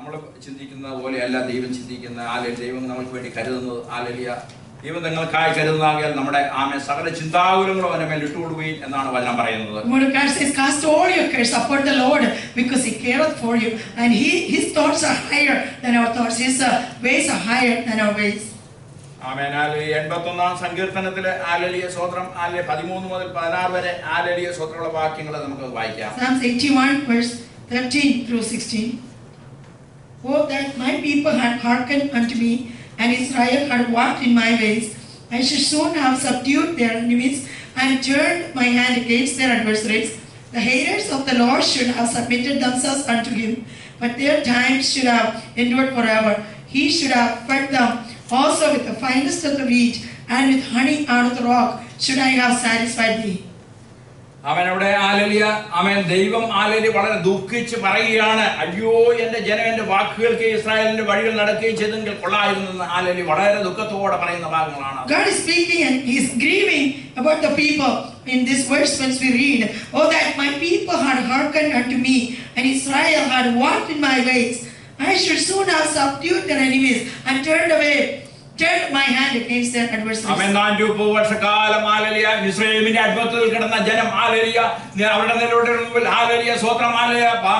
നമ്മൾ ചിന്തിക്കുന്ന പോലെയല്ല ദൈവം ചിന്തിക്കുന്ന. ദൈവം നമുക്ക് വേണ്ടി കരുതുന്നത്. ദൈവം നിങ്ങൾക്കായി കരുതുന്നാകിയാൽ നമ്മുടെ സകല ചിന്താകുലങ്ങളും അവന്റെ മേൽ ഇട്ടുകൊടുക്കുകയും എന്നാണ് വചനം പറയുന്നത്. God says, cast all your cares upon the Lord because He careth for you, and His thoughts are higher than our thoughts. His ways are higher than our ways. ആമേൻ. 81-ാം സങ്കീർത്തനത്തിലെ സ്തോത്രം 13 മുതൽ 16 വരെ സ്തോത്രമുള്ള വാക്യങ്ങൾ നമുക്ക് വായിക്കാം. Psalms 81 verse 13 through 16. Oh, that my people had hearkened unto me, and Israel had walked in my ways, I should soon have subdued their enemies and turned my hand against their adversaries. The haters of the Lord should have submitted themselves unto Him, but their time should have endured forever. He should have fed them also with the finest of the wheat, and with honey out of the rock should I have satisfied thee. അവൻ അവിടെ ദൈവം വളരെ ദുഃഖിച്ച് പറയുകയാണ്, അയ്യോ എന്റെ ജനം എന്റെ വാക്കുകൾക്ക് ഇസ്രായേലിന്റെ വഴികൾ നടക്കുകയും ചെയ്തെങ്കിൽ കൊള്ളായിരുന്നു. വളരെ ദുഃഖത്തോടെ പറയുന്ന ഭാഗങ്ങളാണ്. God is speaking and He is grieving about the people in this verse. Once we read, oh, that my people had hearkened unto me, and Israel had walked in my ways, I should soon have subdued their enemies and turned my hand against their adversaries. 430 വർഷക്കാലം മിസ്രയീമിന്റെ അടിമത്തത്തിൽ കിടന്ന ജനം അവരുടെ നിലവിൽ സ്വത്രം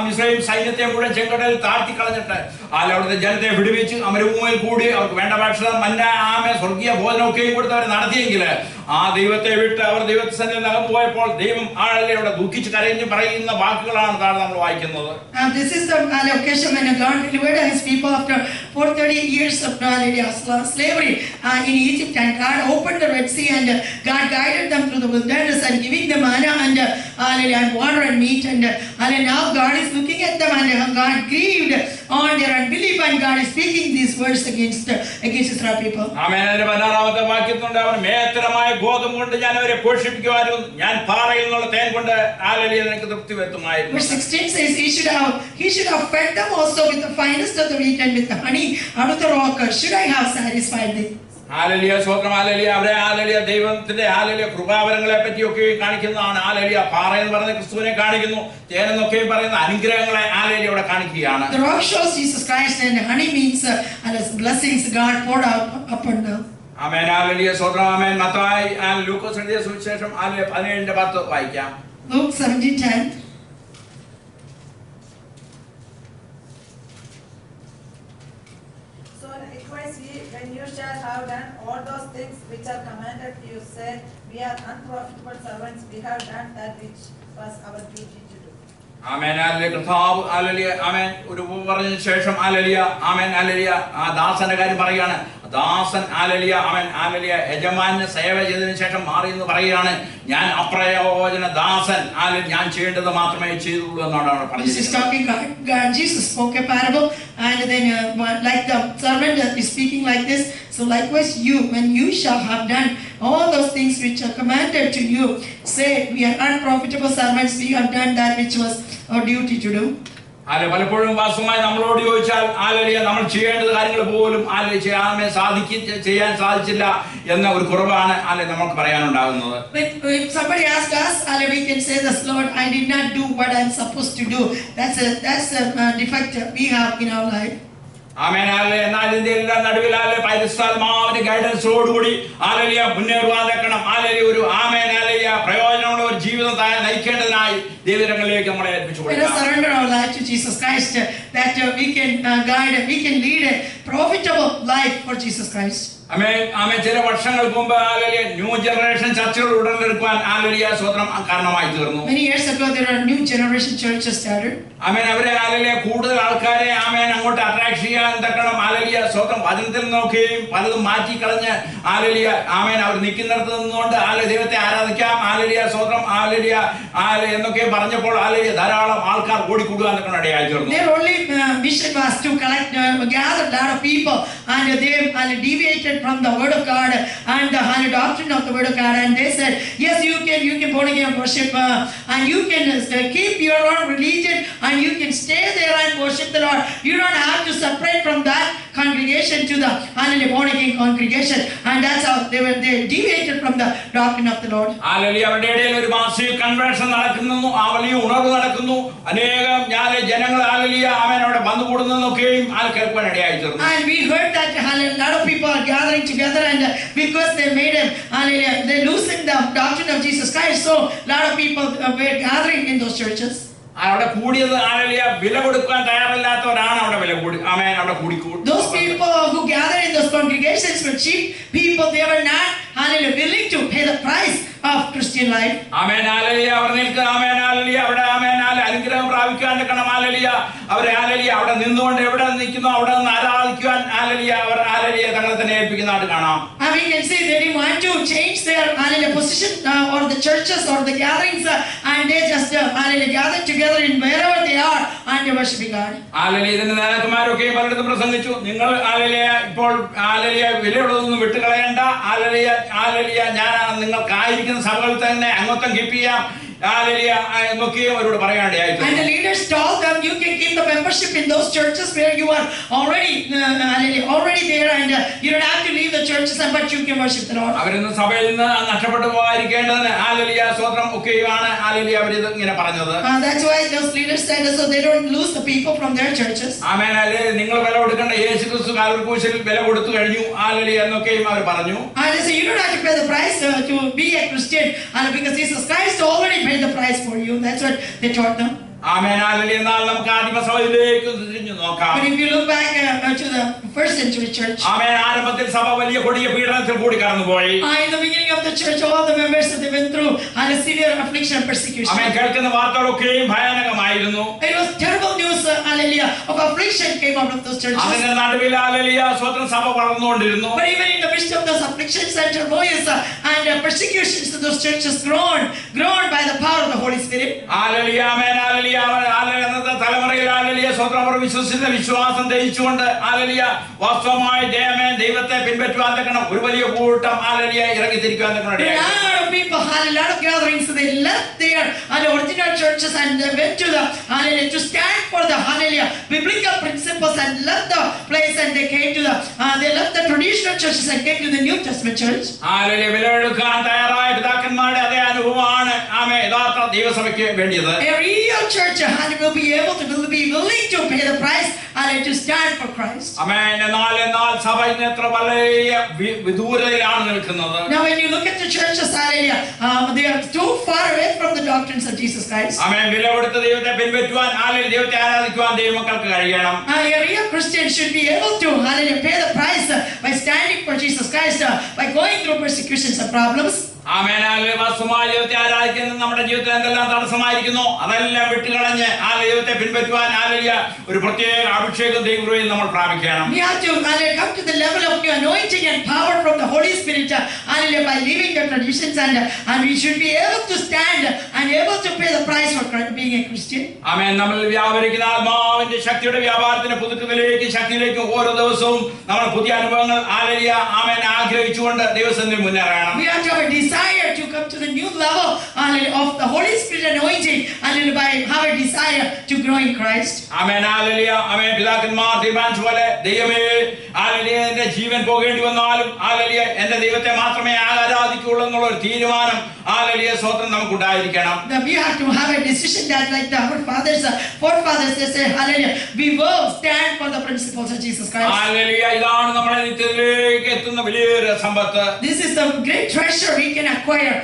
മിസ്രയീം സൈന്യത്തെ മുഴുവൻ ചെങ്കടലിൽ താഴ്ത്തി കളഞ്ഞിട്ട് അവിടുത്തെ ജനത്തെ വിടുവിച്ച് അമരഭൂമിയിൽ കൂടി അവർക്ക് വേണ്ട ഭക്ഷണം മന്ന സ്വർഗീയ ഭോജനമൊക്കെയും കൊടുത്ത് അവർ നടത്തിയെങ്കിൽ ആ ദൈവത്തെ വിട്ട് അവർ ദൈവത്തിന്റെ നടന്നു പോയപ്പോൾ ദൈവം അവിടെ ദുഃഖിച്ച് കരഞ്ഞ് പറയുന്ന വാക്കുകളാണ് താഴെ നമ്മൾ വായിക്കുന്നത്. This is the occasion when God delivered His people after 430 years of slavery in Egypt, and God opened the Red Sea, and God guided them through the wilderness and giving them manna and water and meat, and now God is looking at them, and God grieved on their unbelief, and God is speaking these words against Israel people. ആമേൻ. 16-ാമത്തെ വാക്യത്തിലുണ്ട്, അവൻ മേത്തരമായ ഗോതമ്പ് കൊണ്ട് ഞാൻ അവരെ പോഷിപ്പിക്കുമായിരുന്നു, ഞാൻ പാറയിൽ നിന്നുള്ള തേൻ കൊണ്ട് എനിക്ക് തൃപ്തി വരുത്തുമായിരുന്നു. Verse 16 says he should have fed them also with the finest of the wheat, and with the honey out of the rock should I have satisfied thee. സ്വത്രം അവരെ ദൈവത്തിന്റെ കൃപാവരങ്ങളെ പറ്റിയൊക്കെ കാണിക്കുന്നതാണ്. പാറ എന്ന് പറയുന്ന ക്രിസ്തുവിനെ കാണിക്കുന്നു, തേനെന്നൊക്കെ പറയുന്ന അനുഗ്രഹങ്ങളെ അവിടെ കാണിക്കുകയാണ്. The rock shows Jesus Christ, and honey means blessings God poured out upon them. ആമേൻ. സ്വത്രം. ആമേൻ. മത്തായി ലൂക്കോസ് എഴുതിയ സുവിശേഷം 17:10 വായിക്കാം. Luke 17:10. So likewise ye, when you shall have done all those things which are commanded you, say, we are unprofitable servants, we have done that which was our duty to do. ആമേൻ. കർത്താവ് ആമേൻ ഒരു പറഞ്ഞ ശേഷം ആമേൻ ആ ദാസന്റെ കാര്യം പറയാണ്. ദാസൻ അവൻ യജമാന് സേവ ചെയ്തതിനു ശേഷം മാറി എന്ന് പറയുകയാണ്, ഞാൻ അപ്രയോജന ദാസൻ ഞാൻ ചെയ്യേണ്ടത് മാത്രമേ ചെയ്തുള്ളൂ എന്നാണ് അവിടെ പറഞ്ഞത്. Jesus spoke a parable, and then like the servant is speaking like this, so likewise you, when you shall have done all those things which are commanded to you, say, we are unprofitable servants, we have done that which was our duty to do. പലപ്പോഴും വാസ്തവമായി നമ്മളോട് ചോദിച്ചാൽ നമ്മൾ ചെയ്യേണ്ട കാര്യങ്ങൾ പോലും ചെയ്യാൻ സാധിച്ചില്ല എന്ന ഒരു കുറവാണ് നമുക്ക് പറയാനുണ്ടാകുന്നത്. If somebody asks us, we can say this, Lord, I did not do what I am supposed to do. That's a defect we have in our life. ആമേൻ. എന്നാൽ ഇതിന്റെ എല്ലാം നടുവിൽ പരിശുദ്ധാത്മാവിന്റെ ഗൈഡൻസോടുകൂടി മുന്നേറുവാതെക്കണം. ഒരു പ്രയോജനമുള്ള ഒരു ജീവിതം നയിക്കേണ്ടതിനായി ദൈവരങ്ങളിലേക്ക് നമ്മളെ ഏൽപ്പിച്ചു കൊടുക്കണം. Let us surrender our life to Jesus Christ, that we can guide, we can lead a profitable life for Jesus Christ. ചില വർഷങ്ങൾക്ക് മുമ്പ് ന്യൂ ജനറേഷൻ ചർച്ചുകൾ ഉടലെടുക്കുവാൻ സ്വത്രം കാരണമായി തീർന്നു. Many years ago there are new generation churches started. അവരെ കൂടുതൽ ആൾക്കാരെ അങ്ങോട്ട് അട്രാക്ട് ചെയ്യാൻ തക്കണം. സ്വന്തം വചനത്തിൽ നോക്കുകയും പലതും മാറ്റിക്കളഞ്ഞ് അവർ നിൽക്കുന്നിടത്ത് നിന്നുകൊണ്ട് ദൈവത്തെ ആരാധിക്കാം സ്വന്തം എന്നൊക്കെ പറഞ്ഞപ്പോൾ ധാരാളം ആൾക്കാർ ഓടിക്കൂടുക എന്നൊക്കെ ഇടയായി തീർന്നു. Their only mission was to gather a lot of people, and they deviated from the word of God and the doctrine of the word of God, and they said, yes, you can born again worship, and you can keep your own religion, and you can stay there and worship the Lord. You You don't have to separate from that congregation to the hallelujah born again congregation, and that's how they deviated from the doctrine of the Lord. Hallelujah. അവരുടെ ഇടയിൽ ഒരു massive conversion നടക്കുന്നു, ആ വലിയ ഉണർവ് നടക്കുന്നു. അനേകം ജനങ്ങൾ ഹല്ലേലൂയ ആമേൻ അവിടെ വന്നു കൂടുന്നതൊക്കെയും കേൾക്കുവാൻ ഇടയായി തീർന്നു. And we heard that hallelujah, a lot of people are gathering together, and because they made him hallelujah, they loosened the doctrine of Jesus Christ, so a lot of people were gathering in those churches. അവിടെ കൂടിയത് hallelujah വില കൊടുക്കാൻ തയ്യാറല്ലാത്തവരാണ് അവിടെ വില കൂടി ആമേൻ അവിടെ കൂടിക്കൂടി. Those people who gathered in those congregations were cheap people. They were not hallelujah willing to pay the price of Christian life. Amen hallelujah. അവർ നിൽക്കുക ആമേൻ ഹല്ലേലൂയ അവിടെ ആമേൻ അനുഗ്രഹം പ്രാപിക്കാൻ നിൽക്കണം ഹല്ലേലൂയ. അവരെ ഹല്ലേലൂയ അവിടെ നിന്നുകൊണ്ട് എവിടെ നിൽക്കുന്നു അവിടെ നിന്ന് ആരാധിക്കുവാൻ ഹല്ലേലൂയ അവർ ഹല്ലേലൂയ തങ്ങളെ തന്നെ ഏൽപ്പിക്കുന്നതായിട്ട് കാണാം. And we can see they didn't want to change their hallelujah position or the churches or the gatherings, and they just hallelujah gathered together in wherever they are and they worshiping God. Hallelujah. ഇതിന്റെ നേതാക്കന്മാരൊക്കെ പലയിടത്തും പ്രസംഗിച്ചു, നിങ്ങൾ hallelujah ഇപ്പോൾ hallelujah വിലയുള്ളതൊന്നും വിട്ടുകളയണ്ട, hallelujah hallelujah ഞാൻ നിങ്ങൾക്കായിരിക്കുന്ന സഭകളിൽ തന്നെ അംഗത്വം keep ചെയ്യാം ഹല്ലേലൂയ എന്നൊക്കെയും അവരോട് പറയാനിടയായി. And the leaders told them, you can keep the membership in those churches where you are already there, and you don't have to leave the churches, but you can worship the Lord. അവരിന്ന് സഭയിൽ നിന്ന് നഷ്ടപ്പെട്ടു പോകാതിരിക്കേണ്ടതിന് hallelujah സ്തോത്രം ഒക്കെയുമാണ് hallelujah അവരിത് ഇങ്ങനെ പറഞ്ഞത്. That's why those leaders said so they don't lose the people from their churches. Amen hallelujah. നിങ്ങൾ വില കൊടുക്കേണ്ട, യേശുക്രിസ്തു കാൽവരിക്രൂശിൽ വില കൊടുത്തു കഴിഞ്ഞു ഹല്ലേലൂയ എന്നൊക്കെയും അവർ പറഞ്ഞു. And they say you don't have to pay the price to be a Christian, because Jesus Christ already paid the price for you. That's what they taught them. Amen hallelujah. എന്നാൽ നമുക്ക് ആദിമസഭയിലേക്ക് തിരിഞ്ഞു നോക്കാം. But if you look back to the first century church, ആമേൻ ആരംഭത്തിൽ സഭ വലിയ കൊടിയ പീഡനത്തിൽ കൂടി കടന്നുപോയി. in the beginning of the church, all the members they went through a severe affliction and persecution. ആമേൻ. കേൾക്കുന്ന വാർത്തകളൊക്കെയും ഭയാനകമായിരുന്നു. It was terrible news, hallelujah, of affliction came out of those churches. അതിന്റെ നടുവിൽ hallelujah സ്വന്തം സഭ വളർന്നുകൊണ്ടിരുന്നു. But even in the midst of those afflictions and turmoils and persecutions, those churches grown by the power of the Holy Spirit. Hallelujah. Amen hallelujah. അന്നത്തെ തലമുറയിൽ hallelujah സ്വന്തം അവർ വിശ്വസിക്കുന്ന വിശ്വാസം ധരിച്ചുകൊണ്ട് ഹല്ലേലൂയ വാസ്തവമായി ദൈവത്തെ പിൻപറ്റുവാൻ തക്കണം ഒരു വലിയ കൂട്ടം ഹല്ലേലൂയ ഇറങ്ങി തിരിക്കുവാൻ തക്കണം. A lot of people had a lot of gatherings, so they left their original churches and they went to the hallelujah to stand for the hallelujah biblical principles, and left the place and they came to the they left the traditional churches and came to the New Testament church. Hallelujah. വിലയെടുക്കാൻ തയ്യാറായ പിതാക്കന്മാരുടെ അതേ അനുഭവമാണ് ആമേൻ യഥാർത്ഥ ദൈവസഭയ്ക്ക് വേണ്ടിയത്. A real church will be able to be willing to pay the price and to stand for Christ. ആമേൻ. എന്നാൽ സഭ ഇന്ന് എത്ര വലിയ വിദൂരതയിലാണ് നിൽക്കുന്നത്. Now when you look at the churches, hallelujah, they are too far away from the doctrines of Jesus Christ. ആമേൻ. വില കൊടുത്ത് ദൈവത്തെ പിൻപറ്റുവാൻ hallelujah ദൈവത്തെ ആരാധിക്കുവാൻ ദൈവമക്കൾക്ക് കഴിയണം. A real Christian should be able to hallelujah pay the price by standing for Jesus Christ, by going through persecutions and problems. ആമേൻ. വാസ്തവമായ ദൈവത്തെ ആരാധിക്കുന്ന നമ്മുടെ ജീവിതത്തിൽ എന്തെല്ലാം തടസ്സമായിരിക്കുന്നു അതെല്ലാം വിട്ടുകളഞ്ഞ് ആ ദൈവത്തെ പിൻപറ്റുവാൻ ഹല്ലേലൂയ ഒരു പ്രത്യേക അഭിഷേകം ദൈവകൃപയിൽ നമ്മൾ പ്രാപിക്കണം. We have to come to the level of new anointing and power from the Holy Spirit, hallelujah, by leaving the traditions, and we should be able to stand and able to pay the price for being a Christian. ആമേൻ. നമ്മൾ വ്യാപരിക്കുന്ന ആത്മാവിന്റെ ശക്തിയുടെ വ്യാപാരത്തിന്റെ പുതുക്കത്തിലേക്കും ശക്തിയിലേക്കും ഓരോ ദിവസവും നമ്മൾ പുതിയ അനുഭവങ്ങൾ hallelujah ആമേൻ ആഗ്രഹിച്ചുകൊണ്ട് ദൈവസന്നിധിയിൽ മുന്നേറണം. We have to have a desire to come to the new level of the Holy Spirit anointing, and by have a desire to grow in Christ. Amen hallelujah. Amen. പിതാക്കന്മാർ തീരുമാനിച്ച പോലെ ദൈവമേ ഹല്ലേലൂയ എന്റെ ജീവൻ പോകേണ്ടി വന്നാലും hallelujah എന്റെ ദൈവത്തെ മാത്രമേ ആരാധിക്കുകയുള്ളൂ എന്നുള്ള ഒരു തീരുമാനം ഹല്ലേലൂയ സ്വന്തം നമുക്ക് ഉണ്ടായിരിക്കണം. We have to have a decision that like our forefathers they say hallelujah we will stand for the principles of Jesus Christ. Hallelujah. ഇതാണ് നമ്മുടെ നിത്യത്തിലേക്ക് എത്തുന്ന വലിയൊരു സമ്പത്ത്. This is the great treasure we can acquire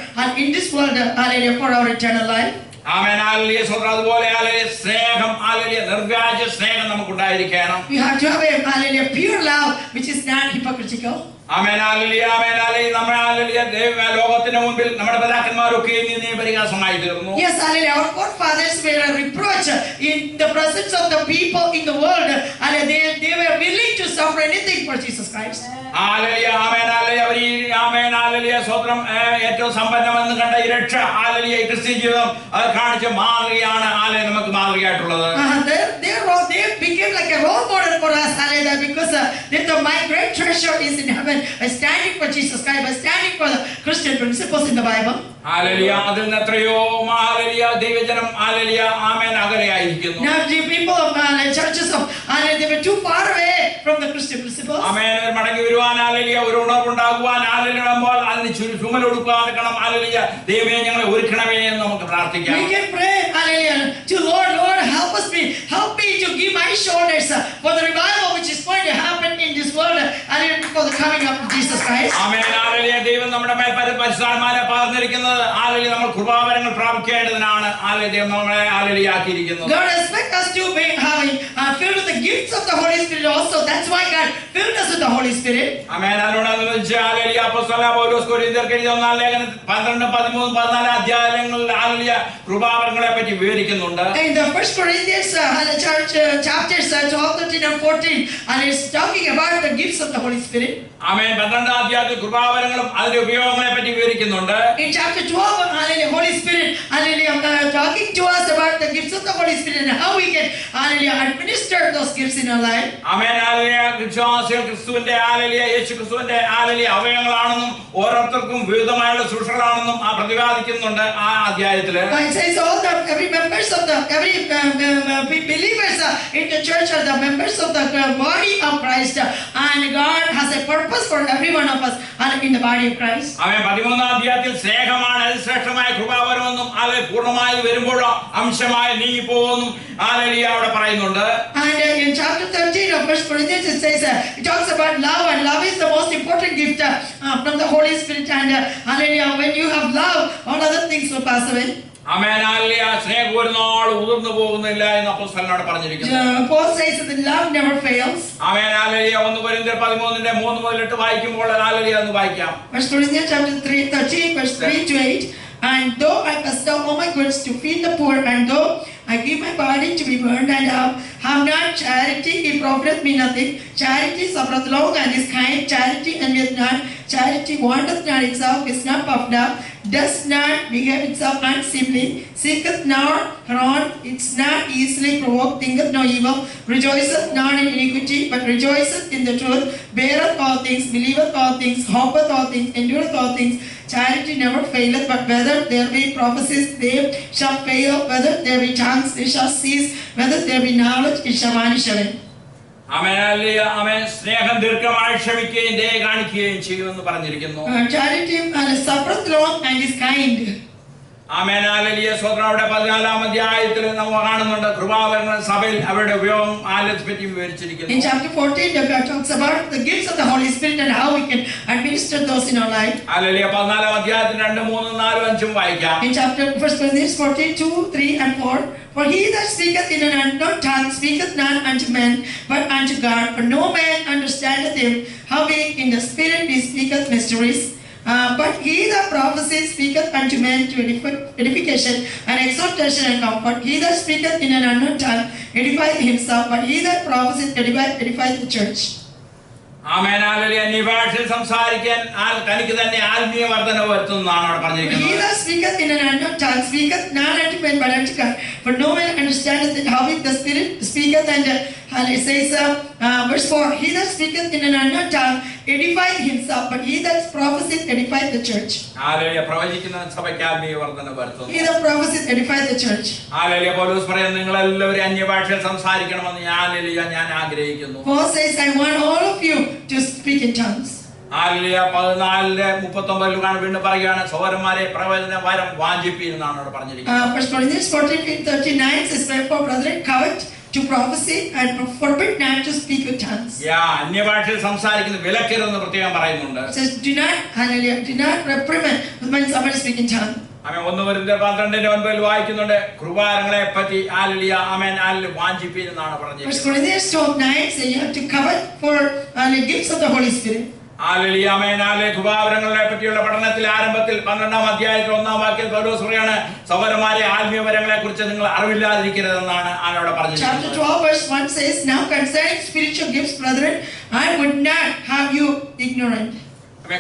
in this world, hallelujah, for our eternal life. Amen hallelujah. സ്വന്തം അതുപോലെ hallelujah സ്നേഹം hallelujah നിർവ്യാജ സ്നേഹം നമുക്കുണ്ടായിരിക്കണം. We have to have a hallelujah pure love which is not hypocritical. Amen hallelujah. Amen hallelujah. നമ്മുടെ hallelujah ലോകത്തിന്റെ മുമ്പിൽ നമ്മുടെ പിതാക്കന്മാരൊക്കെ നിന്നെ പരിഹാസമായി തീർന്നു. Yes, hallelujah. Our forefathers were a reproach in the presence of the people in the world, and they were willing to suffer anything for Jesus Christ. Hallelujah. Amen hallelujah. അവർ amen hallelujah സ്വന്തം ഏറ്റവും സമ്പന്നമെന്ന് കണ്ട ഈ രക്ഷ hallelujah Christian ജീവിതം അത് കാണിച്ച മാതൃകയാണ് ഹല്ലേലൂയ നമുക്ക് മാതൃകയായിട്ടുള്ളത്. They became like a role model for us, hallelujah, because that my great treasure is in heaven. I'm standing for Jesus Christ. I'm standing for the Christian principles in the Bible. Hallelujah. അതിൽ നിന്ന് എത്രയോ hallelujah ദൈവജനം hallelujah amen അകലെയായിരിക്കുന്നു. Now the people of the churches of they were too far away from the Christian principles. ആമേൻ. മടങ്ങി വരുവാൻ hallelujah ഒരു ഉണർവുണ്ടാകുവാൻ hallelujah അതിന് ചുമൽ കൊടുക്കാതിരിക്കണം hallelujah. ദൈവമേ ഞങ്ങളെ ഒരുക്കണമേ എന്ന് നമുക്ക് പ്രാർത്ഥിക്കാം. We can pray hallelujah to Lord, Lord help me to give my shoulders for the revival which is going to happen in this world hallelujah before the coming of Jesus Christ. Amen. Hallelujah. ദൈവം നമ്മുടെ മേൽ പരിശുദ്ധാത്മാവിനെ പകർന്നിരിക്കുന്നത് hallelujah നമ്മൾ കൃപാവരങ്ങൾ പ്രാപിക്കേണ്ടതിനാണ് hallelujah ദൈവം നമ്മളെ hallelujah ആക്കിയിരിക്കുന്നത്. God expects us to be having filled with the gifts of the Holy Spirit also. That's why God filled us with the Holy Spirit. ആമേൻ. അതിനോടനുബന്ധിച്ച് hallelujah അപ്പോസ്തലനായ പൗലോസ് കൊരിന്ത്യർക്ക് എഴുതിയ 1 ലേഖനത്തിൽ 12, 13, 14 അധ്യായങ്ങളിൽ ഹല്ലേലൂയ കൃപാവരങ്ങളെ പറ്റി വിവരിക്കുന്നുണ്ട്. In the First Corinthians church chapters 12, 13 and 14 and it's talking about the gifts of the Holy Spirit. ആമേൻ. 12 അധ്യായത്തിൽ കൃപാവരങ്ങളും അതിന്റെ ഉപയോഗങ്ങളെ പറ്റി വിവരിക്കുന്നുണ്ട്. In chapter 12 hallelujah Holy Spirit hallelujah talking to us about the gifts of the Holy Spirit and how we can hallelujah administer those gifts in our life. Amen. Hallelujah. വിശ്വാസികൾ ക്രിസ്തുവിന്റെ hallelujah യേശു ക്രിസ്തുവിന്റെ hallelujah അവയവങ്ങളാണെന്നും ഓരോരുത്തർക്കും വിവിധമായുള്ള ശുശ്രൂഷകളാണെന്നും പ്രതിപാദിക്കുന്നുണ്ട് ആ അധ്യായത്തിൽ. It says all the every members of the every believers in the church are the members of the body of Christ and God has a purpose for every one of us in the body of Christ. ആമേൻ. 13 അധ്യായത്തിൽ സ്നേഹമാണ് അതിശ്രേഷ്ഠമായ കൃപാവരമെന്നും അത് പൂർണ്ണമായി വരുമ്പോഴോ അംശമായി നീങ്ങിപ്പോകുന്നു hallelujah അവിടെ പറയുന്നുണ്ട്. And in chapter 13 of First Corinthians it says it talks about love and love is the most important gift from the Holy Spirit and hallelujah when you have love all other things will pass away. Amen. Hallelujah. സ്നേഹം ഒരു നാൾ ഉതിർന്നു പോകുന്നില്ല എന്ന് അപ്പോസ്തലനോട് പറഞ്ഞിരിക്കുന്നു. Paul says that love never fails. Amen. Hallelujah. 1 കൊരിന്ത്യർ 13 3 മുതൽ 8 വായിക്കുമ്പോൾ hallelujah എന്ന് വായിക്കാം. First Corinthians chapter 13 verse 3 to 8. And though I cast down all my goods to feed the poor, and though I give my body to be burned, and have not charity, it profiteth me nothing. Charity suffereth long and is kind. Charity envieth not. Charity wanteth not itself, is not puffed up, does not behave itself unseemly, seeketh not her own, it's not easily provoked, thinketh no evil, rejoiceth not in iniquity, but rejoiceth in the truth, beareth all things, believeth all things, hopeth all things, endureth all things. Charity never faileth, but whether there be prophecies, they shall fail, whether there be tongues, they shall cease, whether there be knowledge, it shall vanish away. Amen. Hallelujah. Amen. സ്നേഹം ദീർഘമായി ക്ഷമിക്കുകയും ദയ കാണിക്കുകയും ചെയ്യുമെന്ന് പറഞ്ഞിരിക്കുന്നു. Charity suffereth long and is kind. Amen. Hallelujah. സ്തോത്രം. അവിടെ 14 അധ്യായത്തിൽ നമ്മൾ കാണുന്നുണ്ട് കൃപാവരങ്ങൾ സഭയിൽ അവരുടെ ഉപയോഗം ആലയത്തെ പറ്റി വിവരിച്ചിരിക്കുന്നു. In chapter 14 the God talks about the gifts of the Holy Spirit and how we can administer those in our life. Hallelujah. 14 അധ്യായത്തിൽ 2, 3, 4, 5 വായിക്കാം. In chapter 1 Corinthians 14 2, 3 and 4. For he that speaketh in an unknown tongue speaketh not unto men, but unto God. For no man understandeth him, howbeit in the Spirit he speaketh mysteries. But he that prophesies speaketh unto men to edification and exhortation and comfort. He that speaketh in an unknown tongue edifieth himself, but he that prophesies edifieth the church. Amen. Hallelujah. അന്യഭാഷയിൽ സംസാരിക്കാൻ തനിക്ക് തന്നെ ആത്മീയ വർധന വരുത്തുന്നതാണ് അവിടെ പറഞ്ഞിരിക്കുന്നത്. He that speaketh in an unknown tongue speaketh not unto men but unto God. For no man understandeth how the Spirit speaketh, and it says verse 4, he that speaketh in an unknown tongue edifieth himself, but he that prophesieth edifieth the church. Hallelujah. പ്രവചിക്കുന്ന സഭയ്ക്ക് ആത്മീയ വർധന വരുത്തുന്നു. He that prophesieth edifieth the church. Hallelujah. Paulose പറയുന്നു നിങ്ങൾ എല്ലാവരും അന്യഭാഷയിൽ സംസാരിക്കണമെന്ന് ഞാൻ ആഗ്രഹിക്കുന്നു. Paul says I want all of you to speak in tongues. Hallelujah. 14:39 വീണ്ടും പറയുകയാണ് സഹോദരന്മാരെ പ്രവചന വരം വാഞ്ചിപ്പീൻ എന്നാണ് അവിടെ പറഞ്ഞിരിക്കുന്നത്. First Corinthians 14:39 says therefore brethren covet to prophesy and forbid not to speak with tongues. അന്യഭാഷയിൽ സംസാരിക്കുന്ന വിലക്കരുതെന്ന് പ്രത്യേകം പറയുന്നുണ്ട്. It says do not reprimand when somebody speaks in tongues. ആമേൻ. 1 കൊരിന്ത്യർ 12:9 വായിക്കുന്നുണ്ട് കൃപാവരങ്ങളെ പറ്റി ഹല്ലേലൂയ ആമേൻ വാഞ്ചിപ്പീൻ എന്നാണ് First പറഞ്ഞിരിക്കുന്നത്. Corinthians 12:9 says you have to covet for the gifts of the Holy Spirit. Hallelujah. Amen. കൃപാവരങ്ങളെ പറ്റിയുള്ള പഠനത്തിൽ ആരംഭത്തിൽ 12 അധ്യായത്തിൽ 1 വാക്യത്തിൽ പൗലോസ് പറയാണ് സഹോദരന്മാരെ ആത്മീയവരങ്ങളെ കുറിച്ച് നിങ്ങൾ അറിവില്ലാതിരിക്കരുതെന്നാണ് അവിടെ പറഞ്ഞിരിക്കുന്നത്. Chapter 12 verse 1 says now concerning spiritual gifts brethren I would not have you ignorant.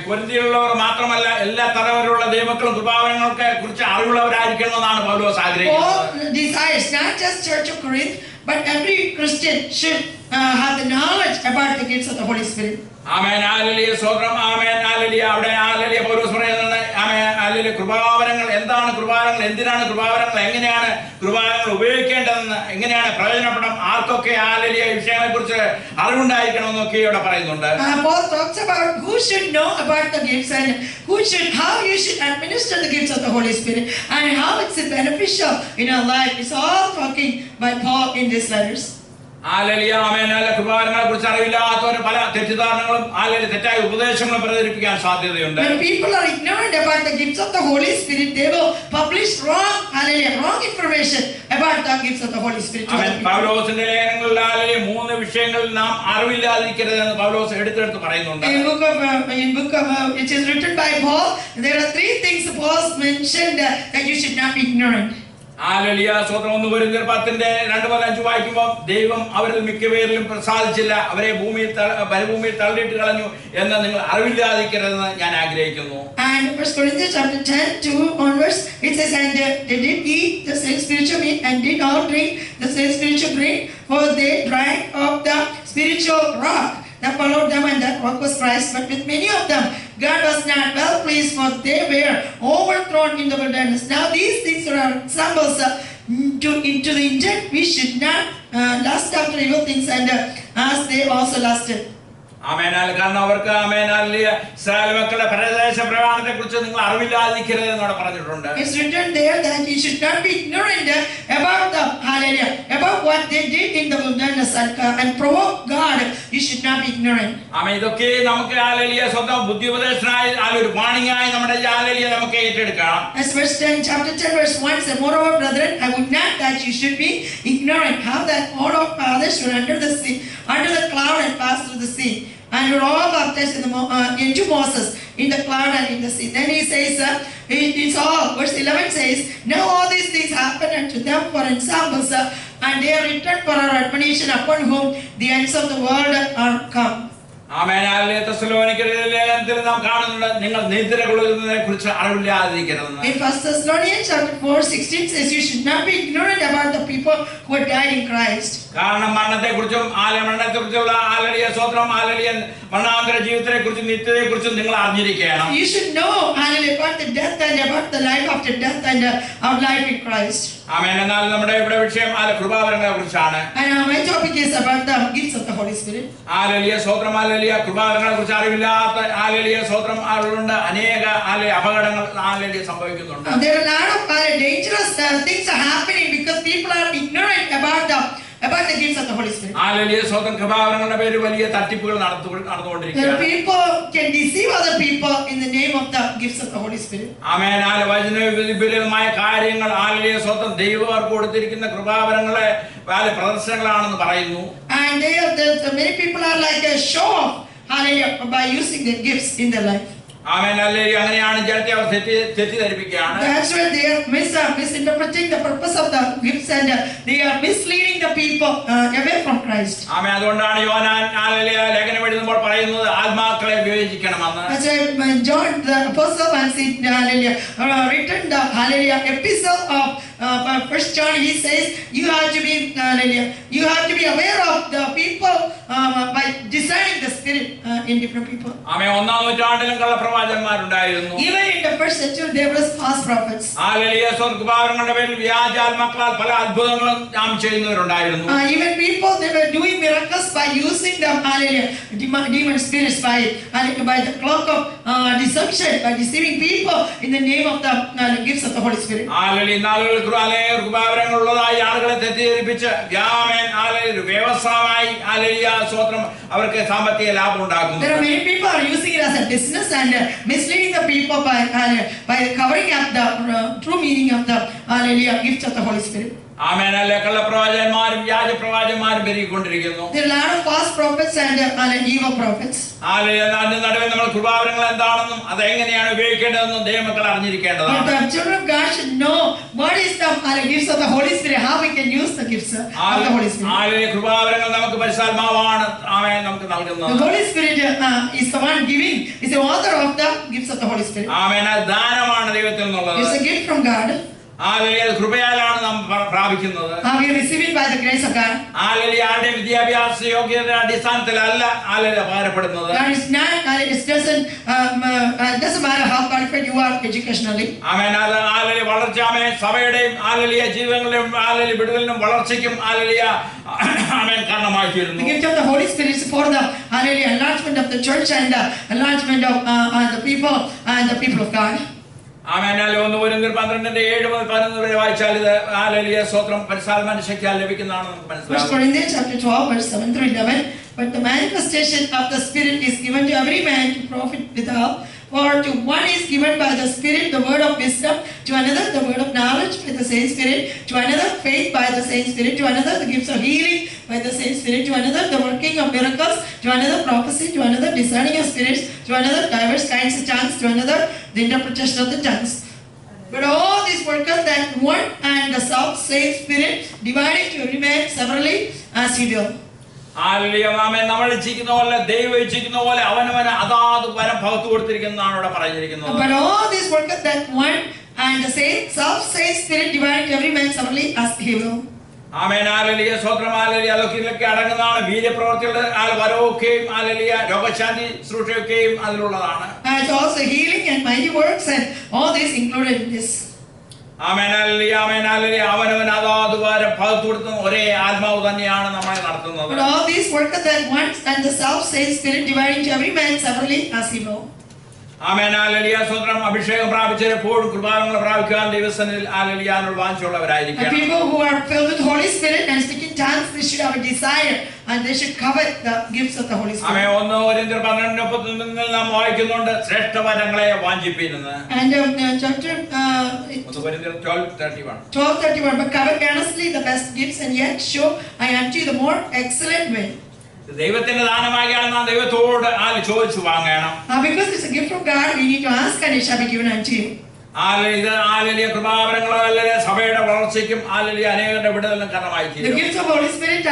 കൊരിന്ത്യയിലുള്ളവർ മാത്രമല്ല എല്ലാ തലവരെയുള്ള ദൈവമക്കളും കൃപാവരങ്ങളെ കുറിച്ച് അറിവുള്ളവരായിരിക്കണമെന്നാണ് പൗലോസ് ആഗ്രഹിക്കുന്നത്. Paul desires not just Church of Corinth but every Christian should have the knowledge about the gifts of the Holy Spirit. Amen hallelujah സ്തോത്രം amen hallelujah അവിടെ hallelujah പൗലോസ് പറയുന്നത് amen hallelujah കൃപാവരങ്ങൾ എന്താണ് കൃപാവരങ്ങൾ എന്തിനാണ് കൃപാവരങ്ങൾ എങ്ങനെയാണ് കൃപാവരങ്ങൾ ഉപയോഗിക്കേണ്ടതെന്ന് എങ്ങനെയാണ് പ്രയോജനപ്പെടാം ആർക്കൊക്കെ ഹല്ലേലൂയ വിഷയങ്ങളെക്കുറിച്ച് അറിവുണ്ടായിരിക്കണമെന്നൊക്കെ ഇവിടെ പറയുന്നുണ്ട്. Paul talks about who should know about the gifts and how you should administer the gifts of the Holy Spirit and how it's beneficial in our life. It's all talking by Paul in these letters. Hallelujah amen hallelujah കൃപാവരങ്ങളെ കുറിച്ച് അറിവില്ലാത്തവർ പല തെറ്റിദ്ധാരണകളും hallelujah തെറ്റായ ഉപദേശങ്ങളും പ്രചരിപ്പിക്കാൻ സാധ്യതയുണ്ട്. When people are ignorant about the gifts of the Holy Spirit, they will publish wrong information about the gifts of the Holy Spirit. ആമേൻ പൗലോസിന്റെ ലേഖനങ്ങളിൽ ഹല്ലേലൂയ മൂന്ന് വിഷയങ്ങളിൽ നാം അറിവില്ലാതിരിക്കരുതെന്ന് പൗലോസ് എടുത്തെടുത്ത് പറയുന്നുണ്ട്. In book of which is written by Paul, there are three things Paul mentioned that you should not be ignorant. Hallelujah സ്തോത്രം 1 കൊരിന്ത്യർ 10:2-5 വായിക്കുമ്പോൾ ദൈവം അവരിൽ മിക്കപേരിലും പ്രസാദിച്ചില്ല അവരെ മരുഭൂമിയിൽ തള്ളിയിട്ട് കളഞ്ഞു എന്ന് നിങ്ങൾ അറിവില്ലാതിരിക്കരുതെന്ന് ഞാൻ ആഗ്രഹിക്കുന്നു. And 1 Corinthians chapter 10:2 onwards it says, and they did eat the same spiritual meat and did all drink the same spiritual drink, for they drank of the spiritual rock that followed them, and that rock was Christ. But with many of them God was not well pleased, for they were overthrown in the wilderness. Now these things are examples into the intent we should not lust after evil things, and as they also lusted. ആമേൻ കാരണം അവർക്ക് amen hallelujah Israel മക്കളുടെ പരദേശ പ്രയാണത്തെക്കുറിച്ച് നിങ്ങൾ അറിവില്ലാതിരിക്കരുത് എന്നോട് പറഞ്ഞിട്ടുണ്ട്. It's written there that you should not be ignorant about the hallelujah about what they did in the wilderness and provoke God. You should not be ignorant. ആമേൻ ഇതൊക്കെ നമുക്ക് hallelujah സ്വന്തം ബുദ്ധിപദേശനായി ഒരു വാണിംഗായി നമ്മുടെ hallelujah നമുക്ക് ഏറ്റെടുക്കാം. As verse 10 chapter 10 verse 1 says, moreover brethren, I would not that you should be ignorant how that all of fathers were under the sea, under the cloud, and passed through the sea, and were all baptized into Moses in the cloud and in the sea. Then he says, it's all, verse 11 says, now all these things happen unto them for examples, and they are written for our admonition, upon whom the ends of the world are come. Amen hallelujah തെസ്സലോനിക്കരുടെ ലേഖനത്തിൽ നാം കാണുന്നുണ്ട് നിങ്ങൾ നിദ്ര കൊള്ളുന്നതിനെക്കുറിച്ച് അറിവില്ലാതിരിക്കരുതെന്ന്. In 1 Thessalonians chapter 4:16 says, you should not be ignorant about the people who have died in Christ. കാരണം മരണത്തെക്കുറിച്ചും മരണത്തെക്കുറിച്ചുള്ള hallelujah സ്തോത്രം hallelujah മരണാനന്തര ജീവിതത്തെക്കുറിച്ചും നിത്യതയെക്കുറിച്ചും നിങ്ങൾ അറിഞ്ഞിരിക്കണം. You should know hallelujah about the death and about the life after death and our life in Christ. ആമേൻ എന്നാൽ നമ്മുടെ ഇവിടെ വിഷയം കൃപാവരങ്ങളെക്കുറിച്ചാണ്. And my topic is about the gifts of the Holy Spirit. Hallelujah സ്തോത്രം hallelujah കൃപാവരങ്ങളെക്കുറിച്ച് അറിവില്ലാത്ത hallelujah സ്തോത്രം ആളുകളുണ്ട് അനേക അപകടങ്ങൾ ഹല്ലേലൂയ സംഭവിക്കുന്നുണ്ട്. There are a lot of dangerous things are happening because people are ignorant about the gifts of the Holy Spirit. Hallelujah സ്തോത്രം കൃപാവരങ്ങളുടെ പേരിൽ വലിയ തട്ടിപ്പുകൾ നടന്നുകൊണ്ടിരിക്കുകയാണ്. People can deceive other people in the name of the gifts of the Holy Spirit. ആമേൻ വചനവിപരീതമായ കാര്യങ്ങൾ hallelujah സ്തോത്രം ദൈവം അവർക്ക് കൊടുത്തിരിക്കുന്ന കൃപാവരങ്ങളെ പ്രദർശനങ്ങളാണെന്ന് പറയുന്നു. And many people are like a show off hallelujah by using their gifts in their life. Amen hallelujah അങ്ങനെയാണ് ജനത്തെ അവർ തെറ്റിദ്ധരിപ്പിക്കുകയാണ്. That's why they are misinterpreting the purpose of the gifts and they are misleading the people away from Christ. ആമേൻ അതുകൊണ്ടാണ് യോഹന്നാൻ hallelujah ലേഖനം എഴുതുമ്പോൾ പറയുന്നത് ആത്മാക്കളെ വിവേചിക്കണമെന്ന്. That's why John the apostle has hallelujah written the hallelujah epistle of 1 John. He says you have to be hallelujah you have to be aware of the people by discerning the spirit in different people. Amen ഒന്നാം നൂറ്റാണ്ടിലും കള്ളപ്രവാചകന്മാരുണ്ടായിരുന്നു. Even in the first century there was false prophets. Hallelujah കൃപാവരങ്ങളുടെ പേരിൽ വ്യാജാത്മാക്കളാൽ പല അത്ഭുതങ്ങളും നാം ചെയ്യുന്നവരുണ്ടായിരുന്നു. Even people they were doing miracles by using the hallelujah demon spirits by the cloak of deception, by deceiving people in the name of the gifts of the Holy Spirit. Hallelujah നാളുകൾ കൃപാവരങ്ങളുള്ളതായി ആളുകളെ തെറ്റിദ്ധരിപ്പിച്ച് വ്യവസായമായി hallelujah സ്തോത്രം അവർക്ക് സാമ്പത്തിക ലാഭം ഉണ്ടാക്കുന്നു. There are many people are using it as a business and misleading the people by covering up the true meaning of the hallelujah gifts of the Holy Spirit. ആമേൻ കള്ളപ്രവാചകന്മാരും വ്യാജ പ്രവാചകന്മാരും പെരുകിക്കൊണ്ടിരിക്കുന്നു. There are a lot of false prophets and evil prophets. നടുവിൽ നമ്മൾ കൃപാവരങ്ങൾ എന്താണെന്നും അത് എങ്ങനെയാണ് ഉപയോഗിക്കേണ്ടതെന്നും ദൈവമക്കൾ അറിഞ്ഞിരിക്കേണ്ടതാണ്. But the children of God should know what is the gifts of the Holy Spirit, how we can use the gifts of the Holy Spirit. കൃപാവരങ്ങൾ നമുക്ക് പരിശുദ്ധാത്മാവാണ് ആമേൻ നമുക്ക് നൽകുന്നത്. The Holy Spirit is the one giving, is the author of the gifts of the Holy Spirit. Amen ദാനമാണ് ദൈവത്തിൽ നിന്നുള്ളത്. It's a gift from God. Hallelujah കൃപയാലാണ് നാം പ്രാപിക്കുന്നത്. We receive it by the grace of God. Hallelujah ആരുടെയും വിദ്യാഭ്യാസ യോഗ്യതയുടെ അടിസ്ഥാനത്തിലല്ല hallelujah പകരപ്പെടുന്നത്. God is not, it doesn't matter how qualified you are educationally. Amen. Hallelujah വളർച്ച ആമേൻ സഭയുടെയും hallelujah ജീവിതങ്ങളുടെയും hallelujah വിടുതലിനും വളർച്ചയ്ക്കും hallelujah ആമേൻ കാരണമായി തീരുന്നു. The gift of the Holy Spirit is for the hallelujah enlargement of the church and the enlargement of the people of God. ആമേൻ. 1 കൊരിന്ത്യർ 12:7 മുതൽ 11 വരെ വായിച്ചാൽ ഇത് hallelujah സ്തോത്രം പരിശുദ്ധാത്മാവിന്റെ ശക്തിയാൽ ലഭിക്കുന്നതാണ് നമുക്ക് 1 മനസ്സിലാകും. Corinthians chapter 12 verse 7 through 11. But the manifestation of the Spirit is given to every man to profit withal. For to one is given by the Spirit the word of wisdom, to another the word of knowledge by the same Spirit, to another faith by the same Spirit, to another the gifts of healing by the same Spirit, to another the working of miracles, to another prophecy, to another discerning of spirits, to another diverse kinds of tongues, to another the interpretation of the tongues. But all these workers that one and the same Spirit, dividing to every man severally as he will. Hallelujah ആമേൻ. നമ്മൾ ഇച്ഛിക്കുന്ന പോലെ ദൈവം ഇച്ഛിക്കുന്ന പോലെ അവനവന് അതാത് വരം പകർത്തു കൊടുത്തിരിക്കുന്നതാണ് ഇവിടെ പറഞ്ഞിരിക്കുന്നത്. But all these workers that one and the same Spirit, dividing to every man severally as he will. Amen. Hallelujah സ്തോത്രം. ഹല്ലേലൂയ അതൊക്കെ അടങ്ങുന്നതാണ് വീര്യപ്രവൃത്തികളുടെ വരവൊക്കെയും ഹല്ലേലൂയ രോഗശാന്തി ശുശ്രൂഷയൊക്കെയും അതിലുള്ളതാണ്. It's also healing and mighty works and all this included in this. Amen. Hallelujah amen. Hallelujah അവനവൻ അതാത് വരം പകർത്തു കൊടുക്കുന്ന ഒരേ ആത്മാവ് തന്നെയാണ് നമ്മളെ നടത്തുന്നത്. But all these workers that one and the same Spirit, dividing to every man severally as he will. Amen. Hallelujah സ്തോത്രം. അഭിഷേകം പ്രാപിച്ചപ്പോഴും കൃപാവരങ്ങൾ പ്രാപിക്കാൻ ദൈവസന്നിധിയിൽ hallelujah വാഞ്ചുള്ളവരായിരിക്കണം. The people who are filled with the Holy Spirit and speaking tongues, they should have a desire and they should covet the gifts of the Holy Spirit. ആമേൻ. 1 കൊരിന്ത്യർ 12:31 നാം വായിക്കുന്നുണ്ട് ശ്രേഷ്ഠവരങ്ങളെ വാഞ്ചിപ്പിക്കുന്നത്. And chapter 1 കൊരിന്ത്യർ 12:31. 12:31. But covet earnestly the best gifts, and yet show I unto you the more excellent way. ദൈവത്തിന്റെ ദാനമാകിയാണ് നാം ദൈവത്തോട് ചോദിച്ചു വാങ്ങണം. Because it's a gift from God, we need to ask and it shall be given unto you. Hallelujah കൃപാവരങ്ങളെ സഭയുടെ വളർച്ചയ്ക്കും hallelujah അനേകരുടെ വിടുതലിനും കാരണമായി തീരും. The gifts of Holy Spirit